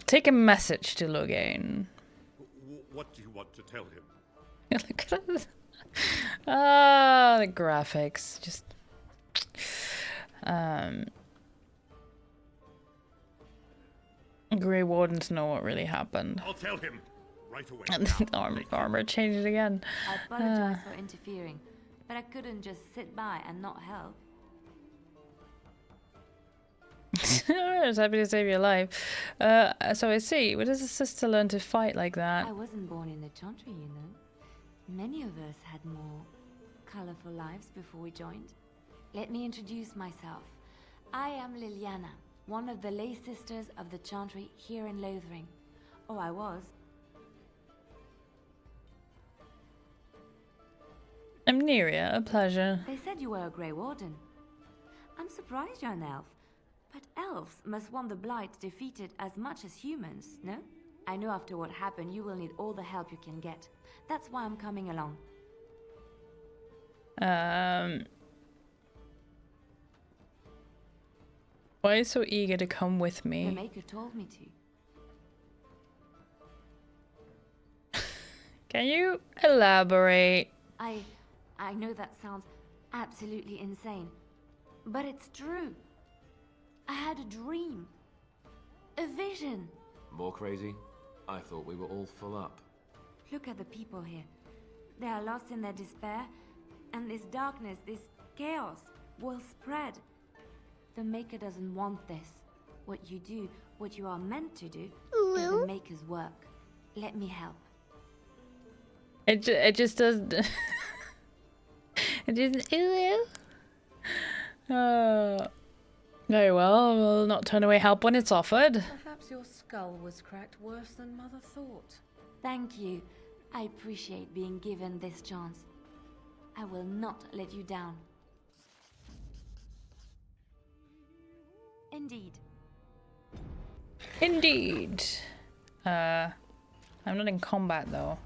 Take a message to Loghain. What do you want to tell him? Look at this. Ah, the graphics. Just. Grey Wardens know what really happened. I'll tell him right away. Armor changed it again. I apologize for interfering, but I couldn't just sit by and not help. I was happy to save your life. So I see. Where does a sister learn to fight like that? I wasn't born in the Chantry, you know. Many of us had more colorful lives before we joined. Let me introduce myself. I am Liliana, one of the lay sisters of the Chantry here in Lothering. Oh, I was. Amneria, a pleasure. They said you were a Grey Warden. I'm surprised you're an elf. But elves must want the Blight defeated as much as humans, no? I know after what happened you will need all the help you can get. That's why I'm coming along. Why are you so eager to come with me? The Maker told me to. Can you elaborate? I know that sounds absolutely insane, but it's true. I had a dream. A vision. More crazy? I thought we were all full up. Look at the people here. They are lost in their despair, and this darkness, this chaos, will spread. The Maker doesn't want this. What you do, what you are meant to do, is the Maker's work. Let me help. It just does. It just. Very well. We'll not turn away help when it's offered. Perhaps your skull was cracked worse than Mother thought. Thank you. I appreciate being given this chance. I will not let you down. Indeed. Indeed. I'm not in combat though.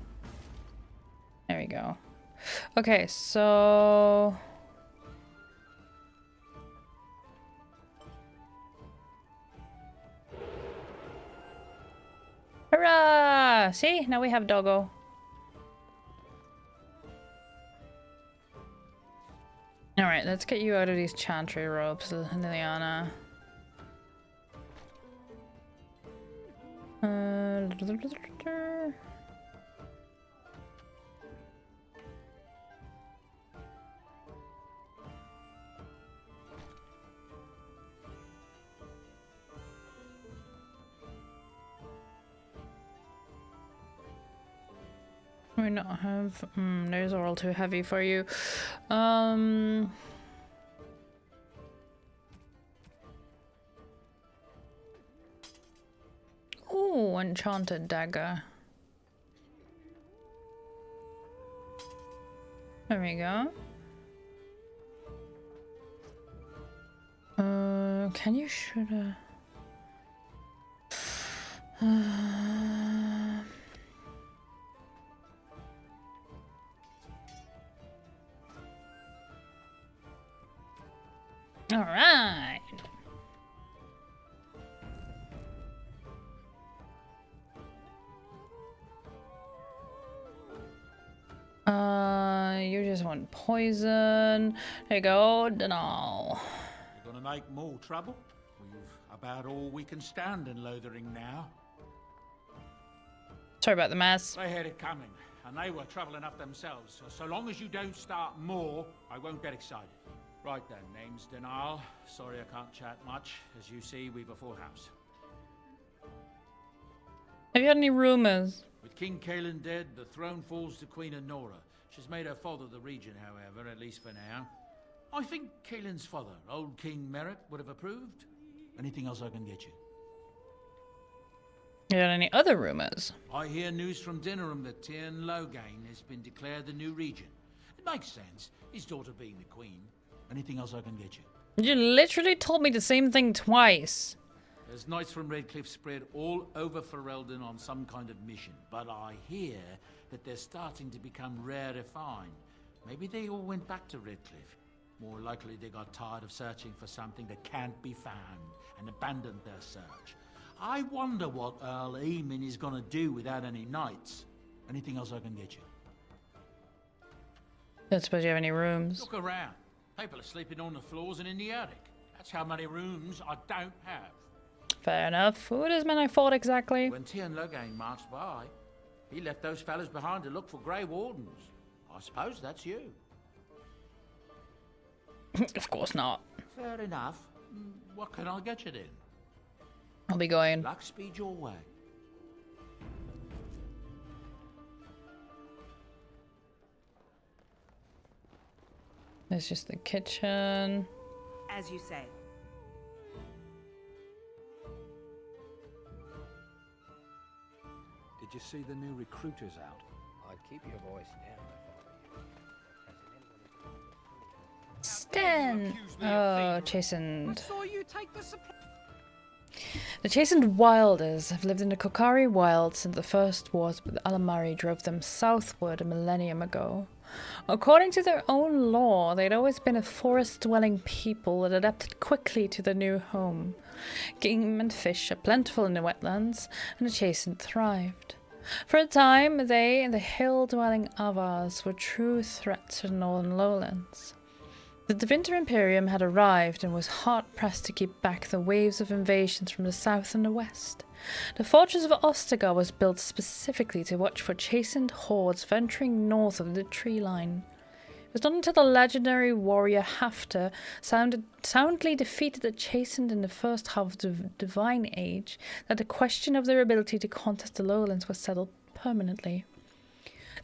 There we go. Okay, so hurrah! See, now we have Doggo. Alright, let's get you out of these chantry ropes, Liliana. We not have. Those are all too heavy for you. Ooh, enchanted dagger. There we go. Can you shoot a? All right. You just want poison. There you go, Denal. You're gonna make more trouble? We've about all we can stand in Lothering now. Sorry about the mess. They had it coming, and they were trouble enough themselves. So long as you don't start more, I won't get excited. Right then, name's Denal. Sorry I can't chat much. As you see, we've a full house. Have you had any rumors? With King Cailan dead, the throne falls to Queen Anora. She's made her father the regent, however, at least for now. I think Cailan's father, old King Merritt, would have approved. Anything else I can get you? You got any other rumors? I hear news from Dinnerham that Tyrn Loghain has been declared the new regent. It makes sense, his daughter being the queen. Anything else I can get you? You literally told me the same thing twice. There's knights from Redcliffe spread all over Ferelden on some kind of mission, but I hear that they're starting to become rarefied. Maybe they all went back to Redcliffe. More likely they got tired of searching for something that can't be found and abandoned their search. I wonder what Earl Eamon is gonna do without any knights. Anything else I can get you? Don't suppose you have any rooms? Look around. People are sleeping on the floors and in the attic. That's how many rooms I don't have. Fair enough. Who does men I fought exactly? When Tyrn Loghain marched by, he left those fellas behind to look for Grey Wardens. I suppose that's you. Of course not. Fair enough. What can I get you then? I'll be going. Luck speed your way. There's just the kitchen. As you say. Did you see the new recruiters out? I'd keep your voice down. Sten! Oh, chastened. Saw you take the supply. The chastened Wilders have lived in the Kokari Wild since the first wars with Alamari drove them southward a millennium ago. According to their own law, they'd always been a forest-dwelling people that adapted quickly to their new home. Game and fish are plentiful in the wetlands, and the chastened thrived. For a time, they and the hill-dwelling Avars were true threats to the northern lowlands. The Devinter Imperium had arrived and was hard-pressed to keep back the waves of invasions from the south and the west. The fortress of Ostagar was built specifically to watch for chastened hordes venturing north of the tree line. It was not until the legendary warrior Hafter soundly defeated the chastened in the first half of the Divine Age that the question of their ability to contest the lowlands was settled permanently.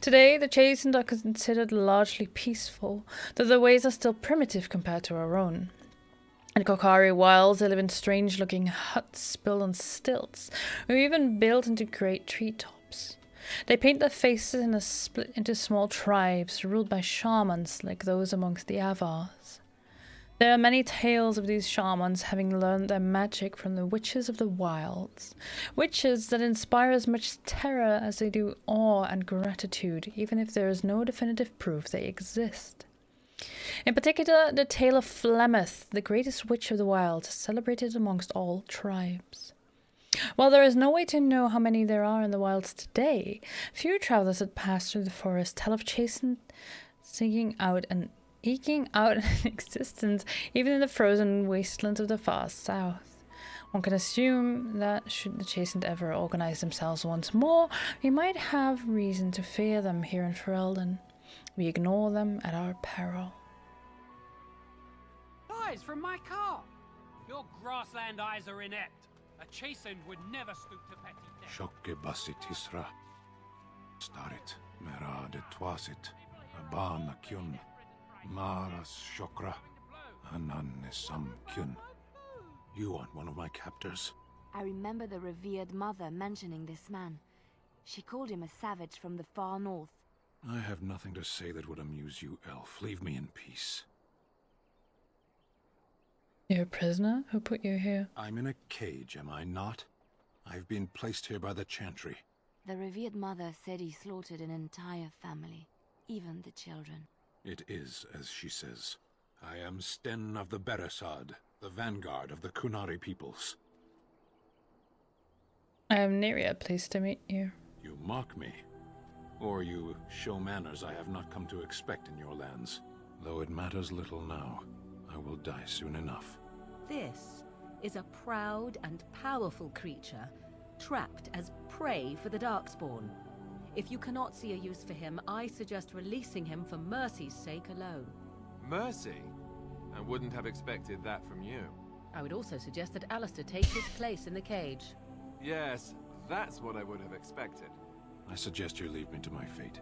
Today, the Chastened are considered largely peaceful, though their ways are still primitive compared to our own. In Kokari Wilds, they live in strange-looking huts built on stilts, or even built into great treetops. They paint their faces and are split into small tribes ruled by shamans like those amongst the Avars. There are many tales of these shamans having learned their magic from the witches of the wilds, witches that inspire as much terror as they do awe and gratitude, even if there is no definitive proof they exist. In particular, the tale of Flemeth, the greatest witch of the wilds, is celebrated amongst all tribes. While there is no way to know how many there are in the wilds today, few travelers that pass through the forest tell of Chastened eking out an existence even in the frozen wastelands of the far south. One can assume that should the Chastened ever organize themselves once more, we might have reason to fear them here in Ferelden. We ignore them at our peril. Guys, from my car! Your grassland eyes are inept. A Chastened would never stoop to petty theft. Shokke basit Isra. Starit, merade twasit, abana kyun, maras shokra, ananne sam kyun. You aren't one of my captors. I remember the revered mother mentioning this man. She called him a savage from the far north. I have nothing to say that would amuse you, elf. Leave me in peace. You're a prisoner? Who put you here? I'm in a cage, am I not? I've been placed here by the Chantry. The revered mother said he slaughtered an entire family, even the children. It is as she says. I am Sten of the Beresad, the vanguard of the Kunari peoples. I am Neria, pleased to meet you. You mock me. Or you show manners I have not come to expect in your lands. Though it matters little now, I will die soon enough. This is a proud and powerful creature, trapped as prey for the Darkspawn. If you cannot see a use for him, I suggest releasing him for mercy's sake alone. Mercy? I wouldn't have expected that from you. I would also suggest that Alistair take his place in the cage. Yes, that's what I would have expected. I suggest you leave me to my fate.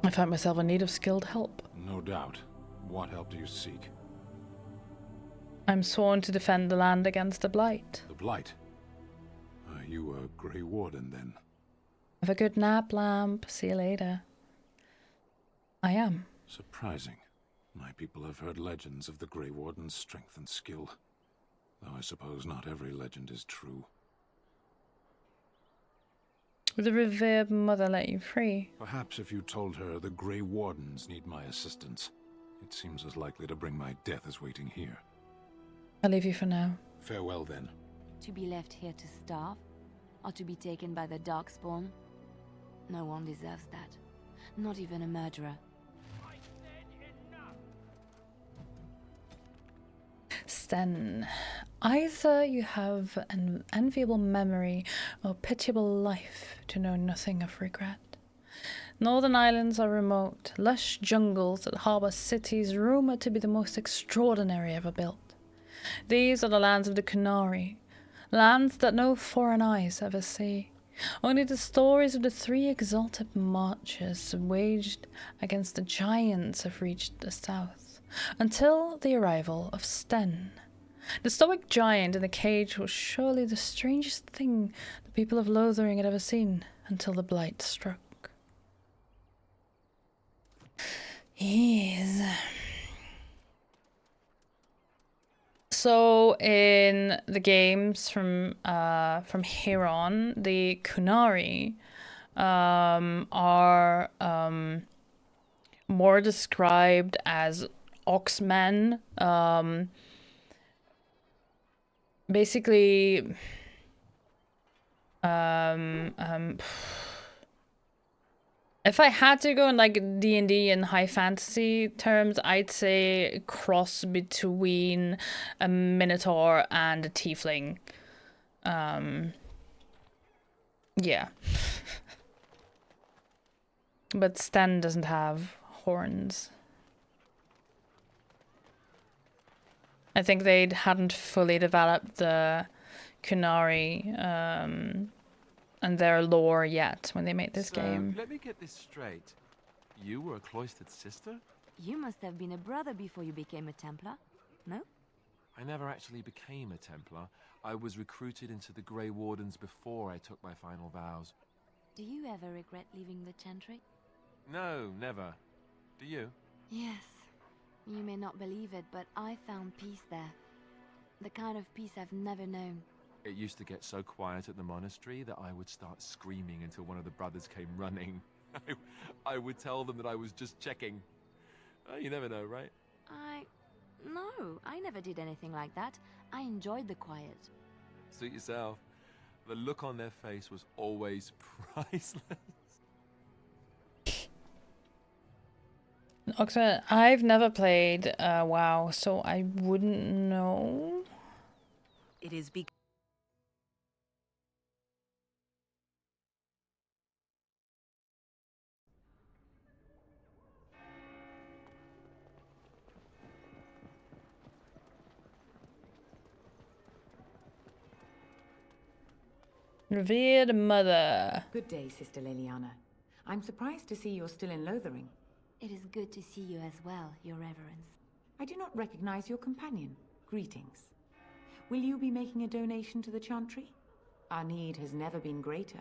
I find myself in need of skilled help. No doubt. What help do you seek? I'm sworn to defend the land against the Blight. The Blight? Are you a Grey Warden, then? Have a good nap, Lamp. See you later. I am. Surprising. My people have heard legends of the Grey Warden's strength and skill. Though I suppose not every legend is true. Would the revered mother let you free? Perhaps if you told her the Grey Wardens need my assistance. It seems as likely to bring my death as waiting here. I'll leave you for now. Farewell, then. To be left here to starve? Or to be taken by the Darkspawn? No one deserves that. Not even a murderer. Sten, either you have an enviable memory or pitiable life to know nothing of regret. Northern islands are remote, lush jungles that harbour cities rumoured to be the most extraordinary ever built. These are the lands of the Kunari, lands that no foreign eyes ever see. Only the stories of the 3 exalted marchers waged against the giants have reached the south, until the arrival of Sten. The stoic giant in the cage was surely the strangest thing the people of Lothering had ever seen until the Blight struck. Yes. So in the games from here on, the Kunari are more described as oxmen. Basically, if I had to go in like D&D and high fantasy terms, I'd say cross between a minotaur and a tiefling. Yeah. But Sten doesn't have horns. I think they hadn't fully developed the Kunari and their lore yet when they made this So, game. let me get this straight. You were a cloistered sister? You must have been a brother before you became a Templar, no? I never actually became a Templar. I was recruited into the Grey Wardens before I took my final vows. Do you ever regret leaving the Chantry? No, never. Do you? Yes. You may not believe it, but I found peace there. The kind of peace I've never known. It used to get so quiet at the monastery that I would start screaming until one of the brothers came running. I would tell them that I was just checking. You never know, right? No, I never did anything like that. I enjoyed the quiet. Suit yourself. The look on their face was always priceless. Oxford, I've never played WoW, so I wouldn't know. It is Revered Mother. Good day, Sister Leliana. I'm surprised to see you're still in Lothering. It is good to see you as well, Your Reverence. I do not recognize your companion. Greetings. Will you be making a donation to the Chantry? Our need has never been greater.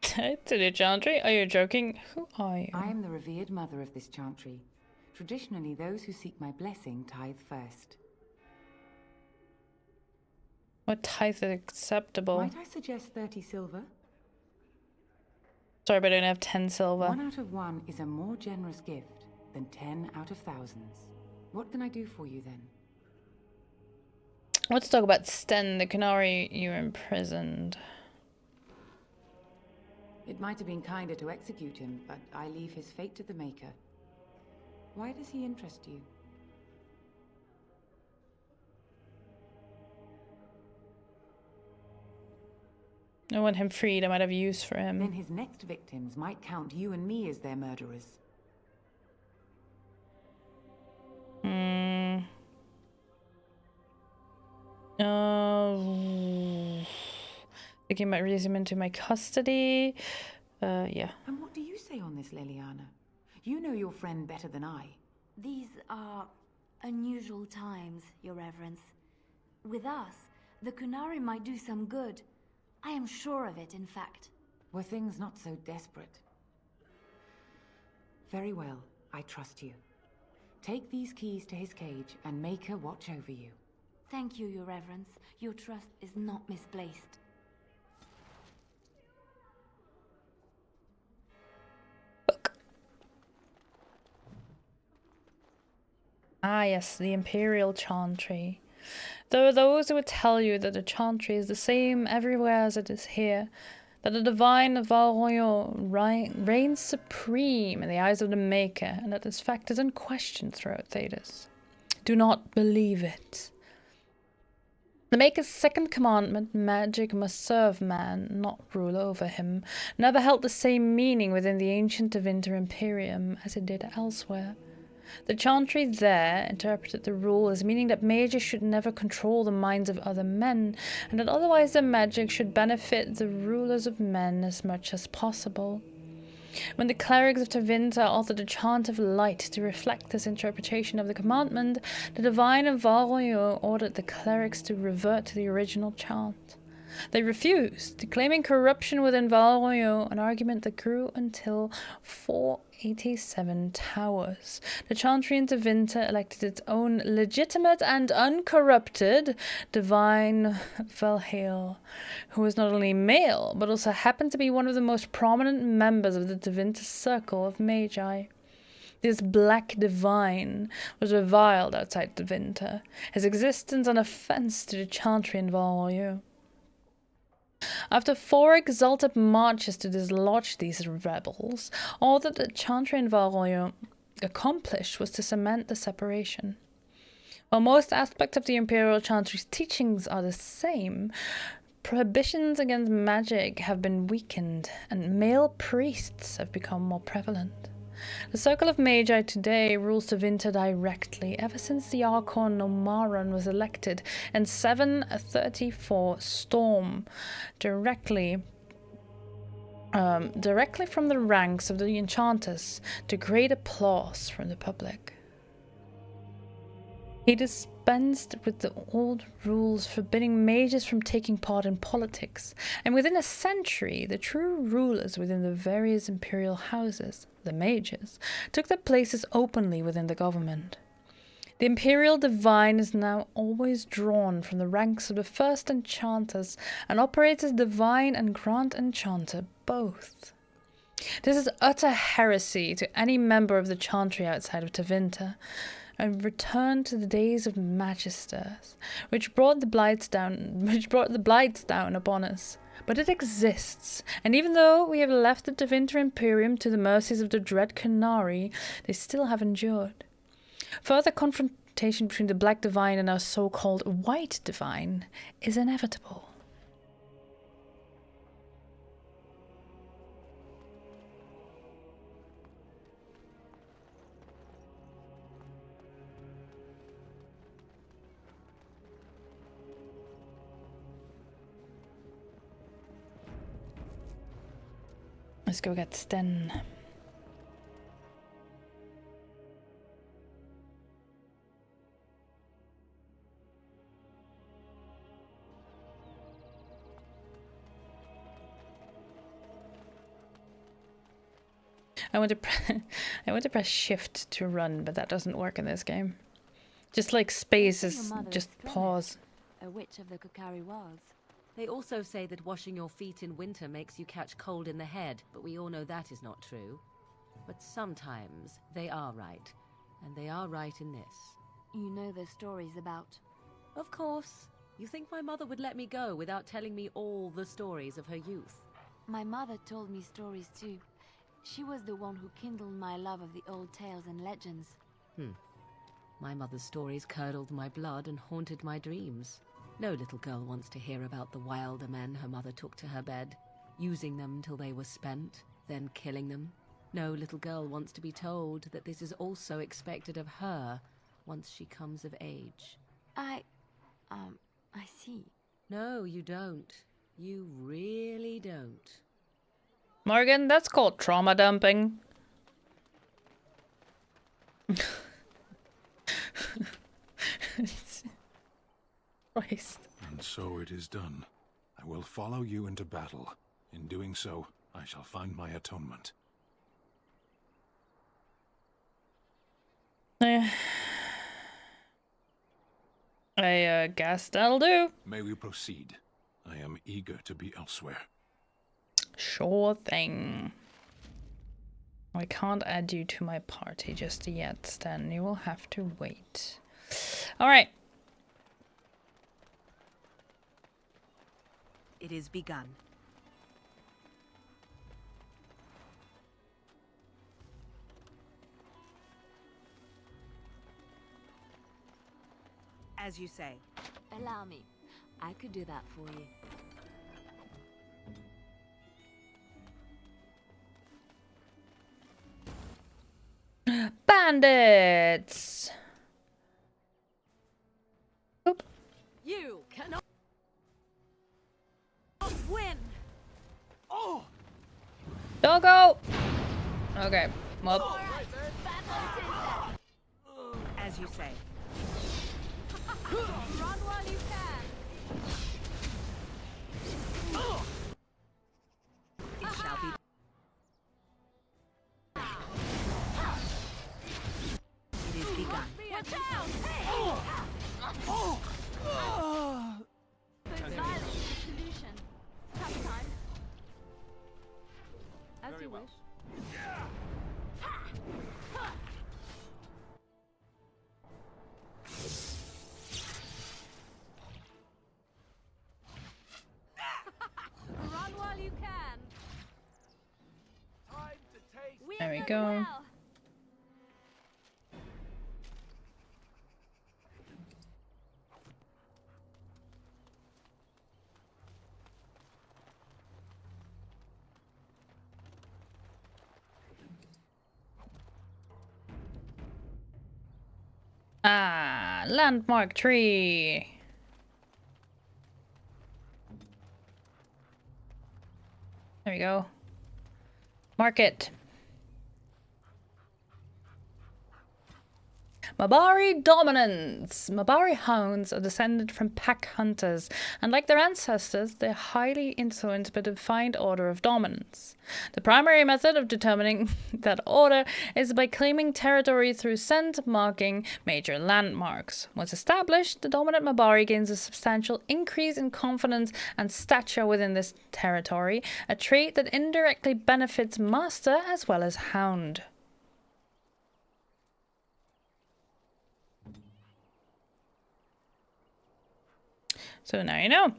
To the Chantry? Are you joking? Who are you? I am the revered mother of this Chantry. Traditionally, those who seek my blessing tithe first. What tithe is acceptable? Might I suggest 30 silver? Sorry, but I don't have 10 silver. 1 out of 1 is a more generous gift than 10 out of thousands. What can I do for you then? Let's talk about Sten, the Qunari you imprisoned. It might have been kinder to execute him, but I leave his fate to the Maker. Why does he interest you? I want him freed. I might have use for him. Then his next victims might count you and me as their murderers. Thinking about releasing him into my custody. Yeah. And what do you say on this, Leliana? You know your friend better than I. These are unusual times, Your Reverence. With us, the Qunari might do some good. I am sure of it, in fact. Were things not so desperate? Very well, I trust you. Take these keys to his cage and make her watch over you. Thank you, Your Reverence. Your trust is not misplaced. Ah, yes, the Imperial Chantry. There are those who would tell you that the Chantry is the same everywhere as it is here, that the divine Val Royeaux reigns supreme in the eyes of the Maker, and that this fact is unquestioned throughout Thedas. Do not believe it. The Maker's second commandment, magic must serve man, not rule over him, never held the same meaning within the ancient Tevinter Imperium as it did elsewhere. The Chantry there interpreted the rule as meaning that mages should never control the minds of other men, and that otherwise their magic should benefit the rulers of men as much as possible. When the clerics of Tevinter altered the chant of light to reflect this interpretation of the commandment, the divine Val Royeaux ordered the clerics to revert to the original chant. They refused, claiming corruption within Val Royeaux, an argument that grew until 487 Towers. The Chantry in Tevinter elected its own legitimate and uncorrupted divine Valhael, who was not only male, but also happened to be one of the most prominent members of the Tevinter Circle of Magi. This black divine was reviled outside Tevinter, his existence an offense to the Chantry in Val Royeaux. After 4 exalted marches to dislodge these rebels, all that the Chantry in Val Royeaux accomplished was to cement the separation. While most aspects of the Imperial Chantry's teachings are the same, prohibitions against magic have been weakened, and male priests have become more prevalent. The Circle of Magi today rules Tevinter directly, ever since the Archon Nomaron was elected in 734 Storm, directly from the ranks of the enchanters, to great applause from the public. He dispensed with the old rules forbidding mages from taking part in politics, and within a century the true rulers within the various imperial houses, the mages, took their places openly within the government. The Imperial Divine is now always drawn from the ranks of the first enchanters and operates as Divine and Grand Enchanter both. This is utter heresy to any member of the Chantry outside of Tevinter, and return to the days of Magisters, which brought the blights down upon us. But it exists, and even though we have left the Tevinter Imperium to the mercies of the dread Qunari, they still have endured. Further confrontation between the Black Divine and our so-called White Divine is inevitable. Let's go get Sten. I want to press shift to run, but that doesn't work in this game. Just like space is just pause. A witch of the Kokari Wilds. They also say that washing your feet in winter makes you catch cold in the head, but we all know that is not true. But sometimes they are right, and they are right in this. You know the stories about... Of course. You think my mother would let me go without telling me all the stories of her youth? My mother told me stories too. She was the one who kindled my love of the old tales and legends. My mother's stories curdled my blood and haunted my dreams. No little girl wants to hear about the wilder men her mother took to her bed, using them till they were spent, then killing them. No little girl wants to be told that this is also expected of her once she comes of age. I see. No, you don't. You really don't. Morgan, that's called trauma dumping. Christ. And so it is done. I will follow you into battle. In doing so, I shall find my atonement. I guess that'll do. May we proceed? I am eager to be elsewhere. Sure thing. I can't add you to my party just yet, Stan. You will have to wait. Alright. It is begun. As you say. Allow me. I could do that for you. Bandits! Oop. You cannot win! Oh! Doggo! Okay, well. As you say. Run while you can! It shall be. It is begun. Watch out! But violence is the solution. Sometimes. As you wish. Run while you can. There we go. landmark tree. There we go. Market. Mabari dominance. Mabari hounds are descended from pack hunters, and like their ancestors, they're highly influenced by the defined order of dominance. The primary method of determining that order is by claiming territory through scent marking major landmarks. Once established, the dominant Mabari gains a substantial increase in confidence and stature within this territory, a trait that indirectly benefits master as well as hound. So now you know.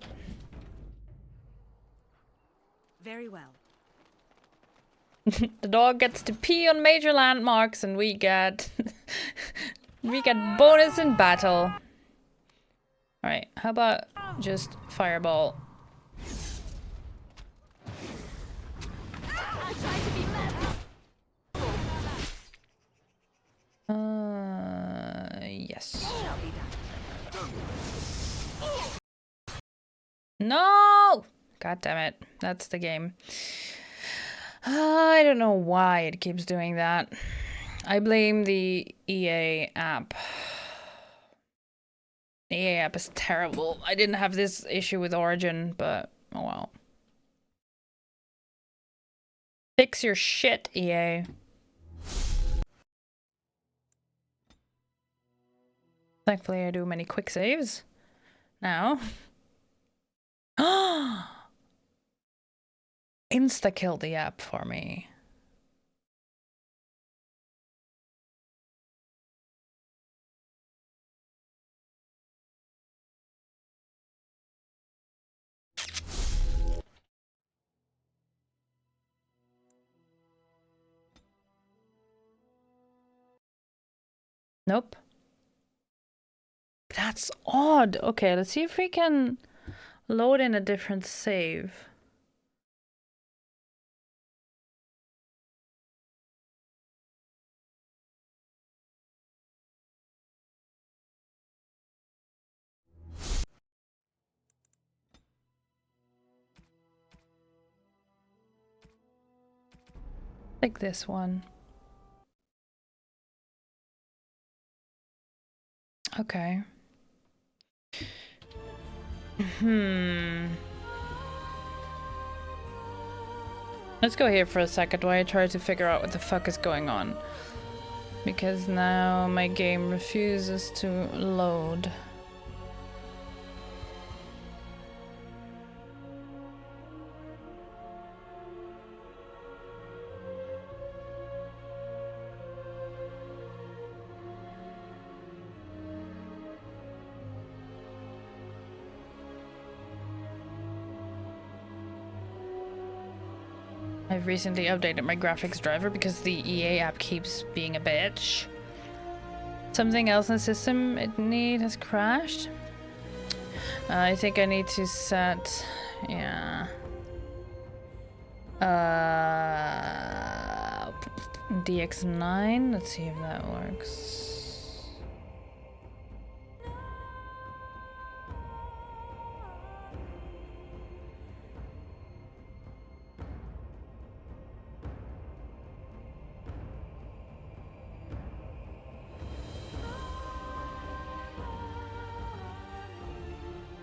Very well. The dog gets to pee on major landmarks, and we get we get bonus in battle. All right, how about just fireball? Yes. No! God damn it. That's the game. I don't know why it keeps doing that. I blame the EA app. The EA app is terrible. I didn't have this issue with Origin, but oh well. Fix your shit, EA. Thankfully, I do many quick saves now. Insta-kill the app for me. Nope. That's odd. Okay, let's see if we can load in a different save. Like this one. Okay. Let's go here for a second while I try to figure out what the fuck is going on. Because now my game refuses to load. I've recently updated my graphics driver because the EA app keeps being a bitch. Something else in the system it need has crashed. I think I need to set, yeah. DX9, let's see if that works.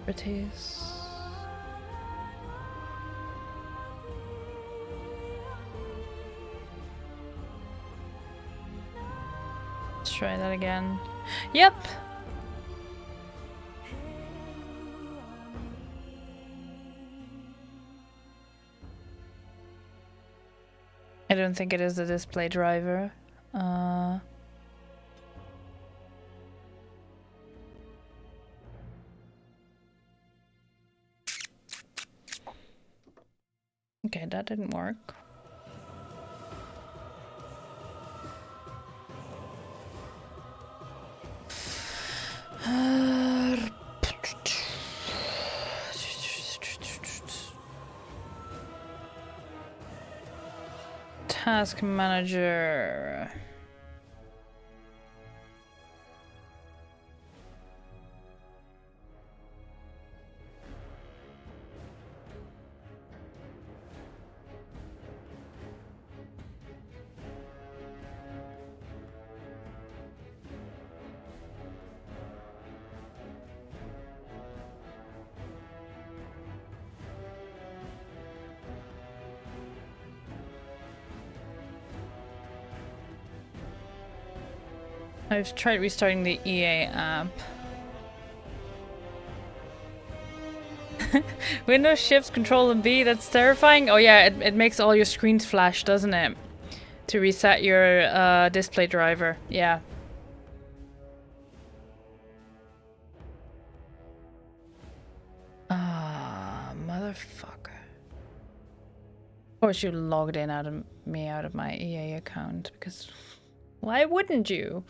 Proteus. Let's try that again. Yep. I don't think it is the display driver. Okay, that didn't work. Task manager. I've tried restarting the EA app. Windows shifts Control and B, that's terrifying. Oh yeah, it makes all your screens flash, doesn't it? To reset your display driver, yeah. Ah, motherfucker. Of course you logged in out of my EA account, because why wouldn't you?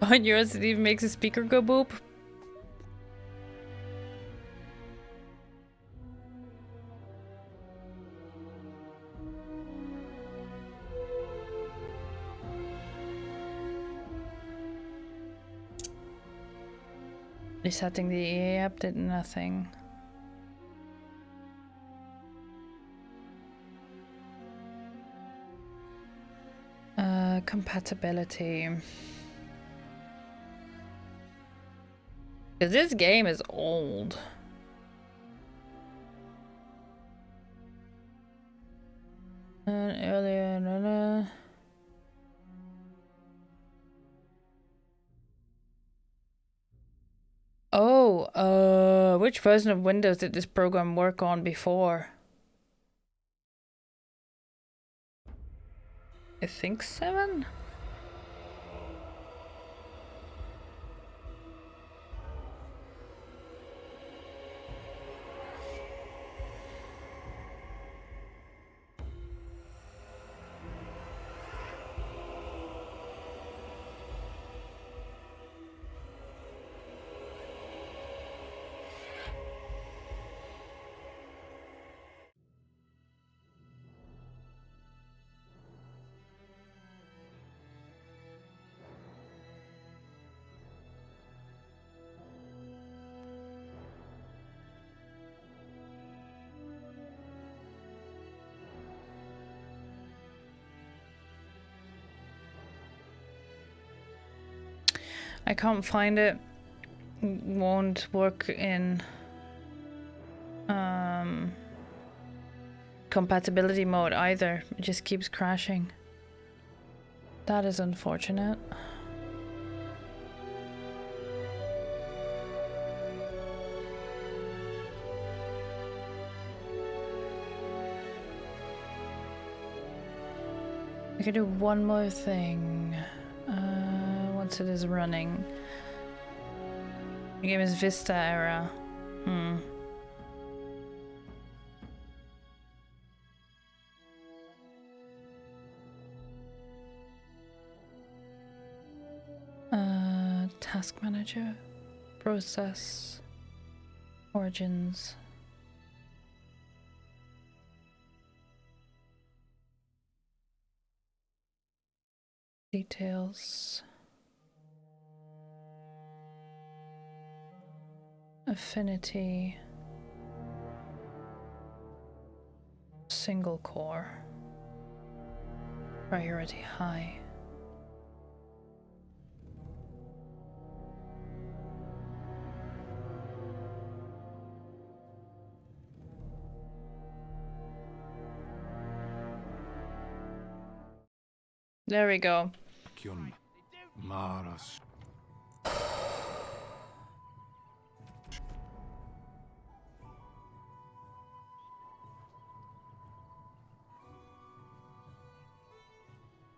On yours, it even makes a speaker go boop. Resetting the EA app did nothing. Compatibility. Because this game is old. Earlier, Oh, which version of Windows did this program work on before? I think 7? I can't find it. Won't work in compatibility mode either. It just keeps crashing. That is unfortunate. I could do one more thing. Once it is running. The game is Vista era. Task manager, process, origins. Details. Affinity. Single core. Priority high. There we go.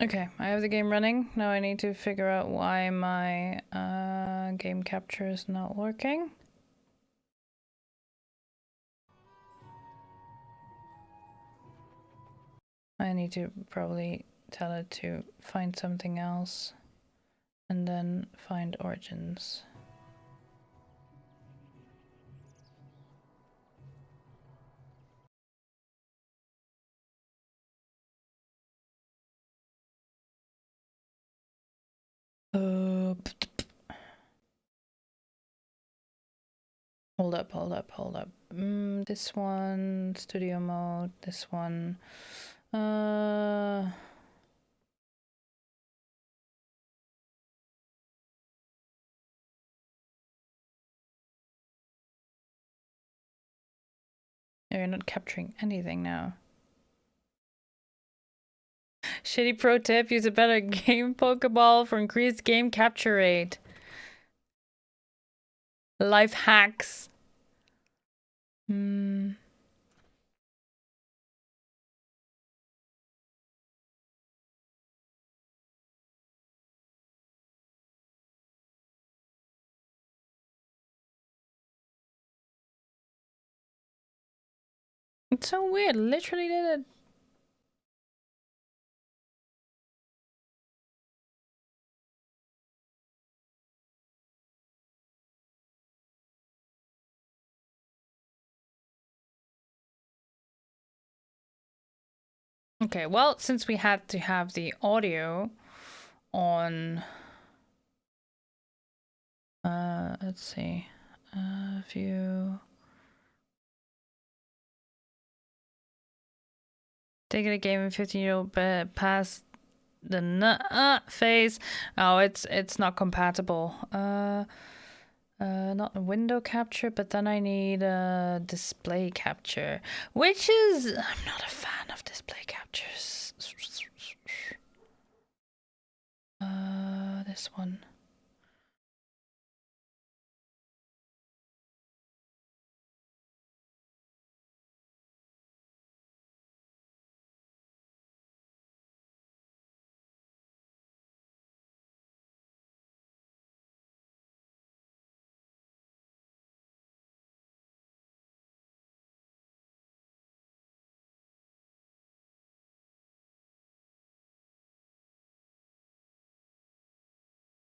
Okay, I have the game running. Now I need to figure out why my game capture is not working. I need to probably tell it to find something else and then find origins. Hold up. This one, studio mode, this one. You're not capturing anything now. Shitty pro tip, use a better game Pokeball for increased game capture rate. Life hacks. It's so weird, literally did it. Okay, well, since we had to have the audio on, let's see, view. Taking a game in 15-year-old past the phase. Oh, it's not compatible. Not a window capture, but then I need a display capture, which is, I'm not a fan of display captures. This one.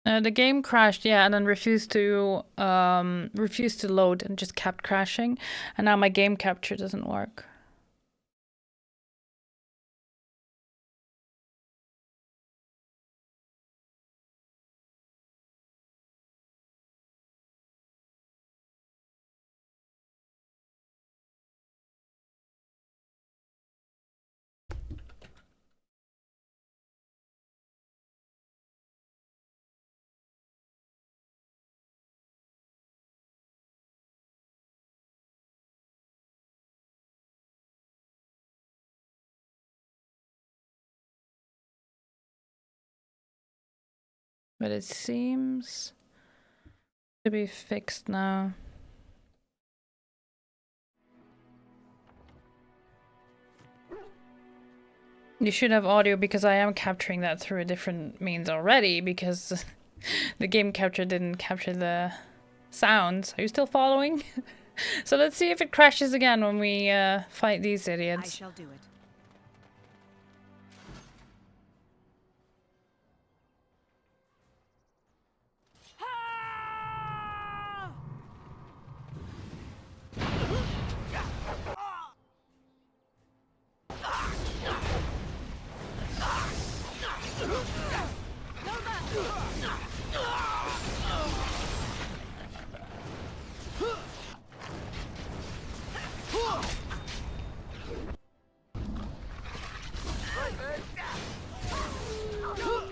The game crashed, yeah, and then refused to load and just kept crashing, and now my game capture doesn't work. But it seems to be fixed now. You should have audio because I am capturing that through a different means already because the game capture didn't capture the sounds. Are you still following? So let's see if it crashes again when we fight these idiots. I shall do it.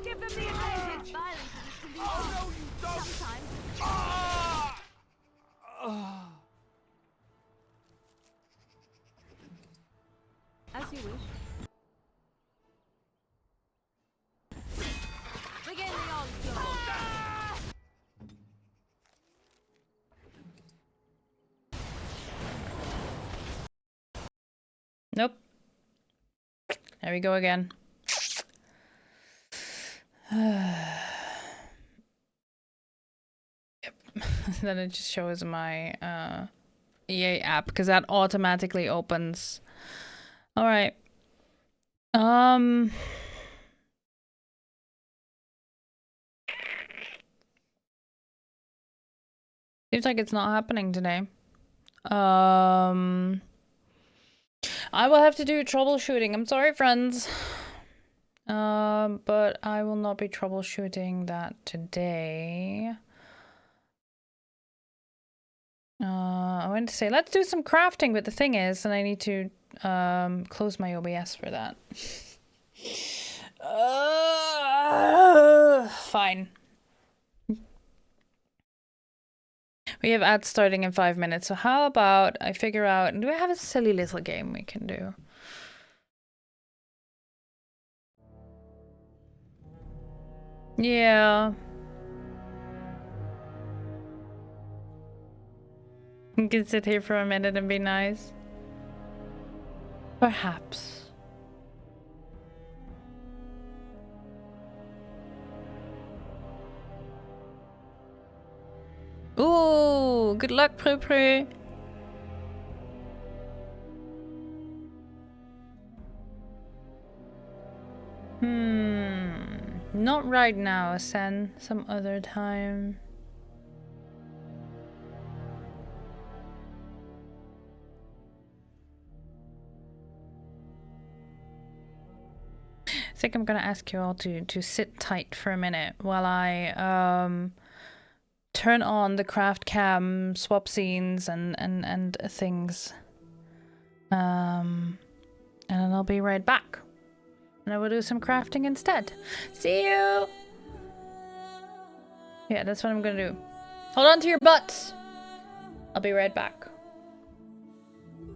Give them the advantage. Violence is a solution. Oh, no, you don't. Sometimes. As you wish. Begin the onslaught. Nope. There we go again. Yep. Then it just shows my EA app because that automatically opens. All right. Seems like it's not happening today. I will have to do troubleshooting. I'm sorry, friends. But I will not be troubleshooting that today. I wanted to say, let's do some crafting, but the thing is, and I need to close my OBS for that. Fine. We have ads starting in 5 minutes, so how about I figure out, do I have a silly little game we can do? Yeah. You can sit here for a minute and be nice. Perhaps. Ooh, good luck, Prue Prue. Not right now, Sen. Some other time. I think I'm gonna ask you all to sit tight for a minute while I turn on the craft cam, swap scenes and things. And then I'll be right back. And I will do some crafting instead. See you! Yeah, that's what I'm gonna do. Hold on to your butts! I'll be right back.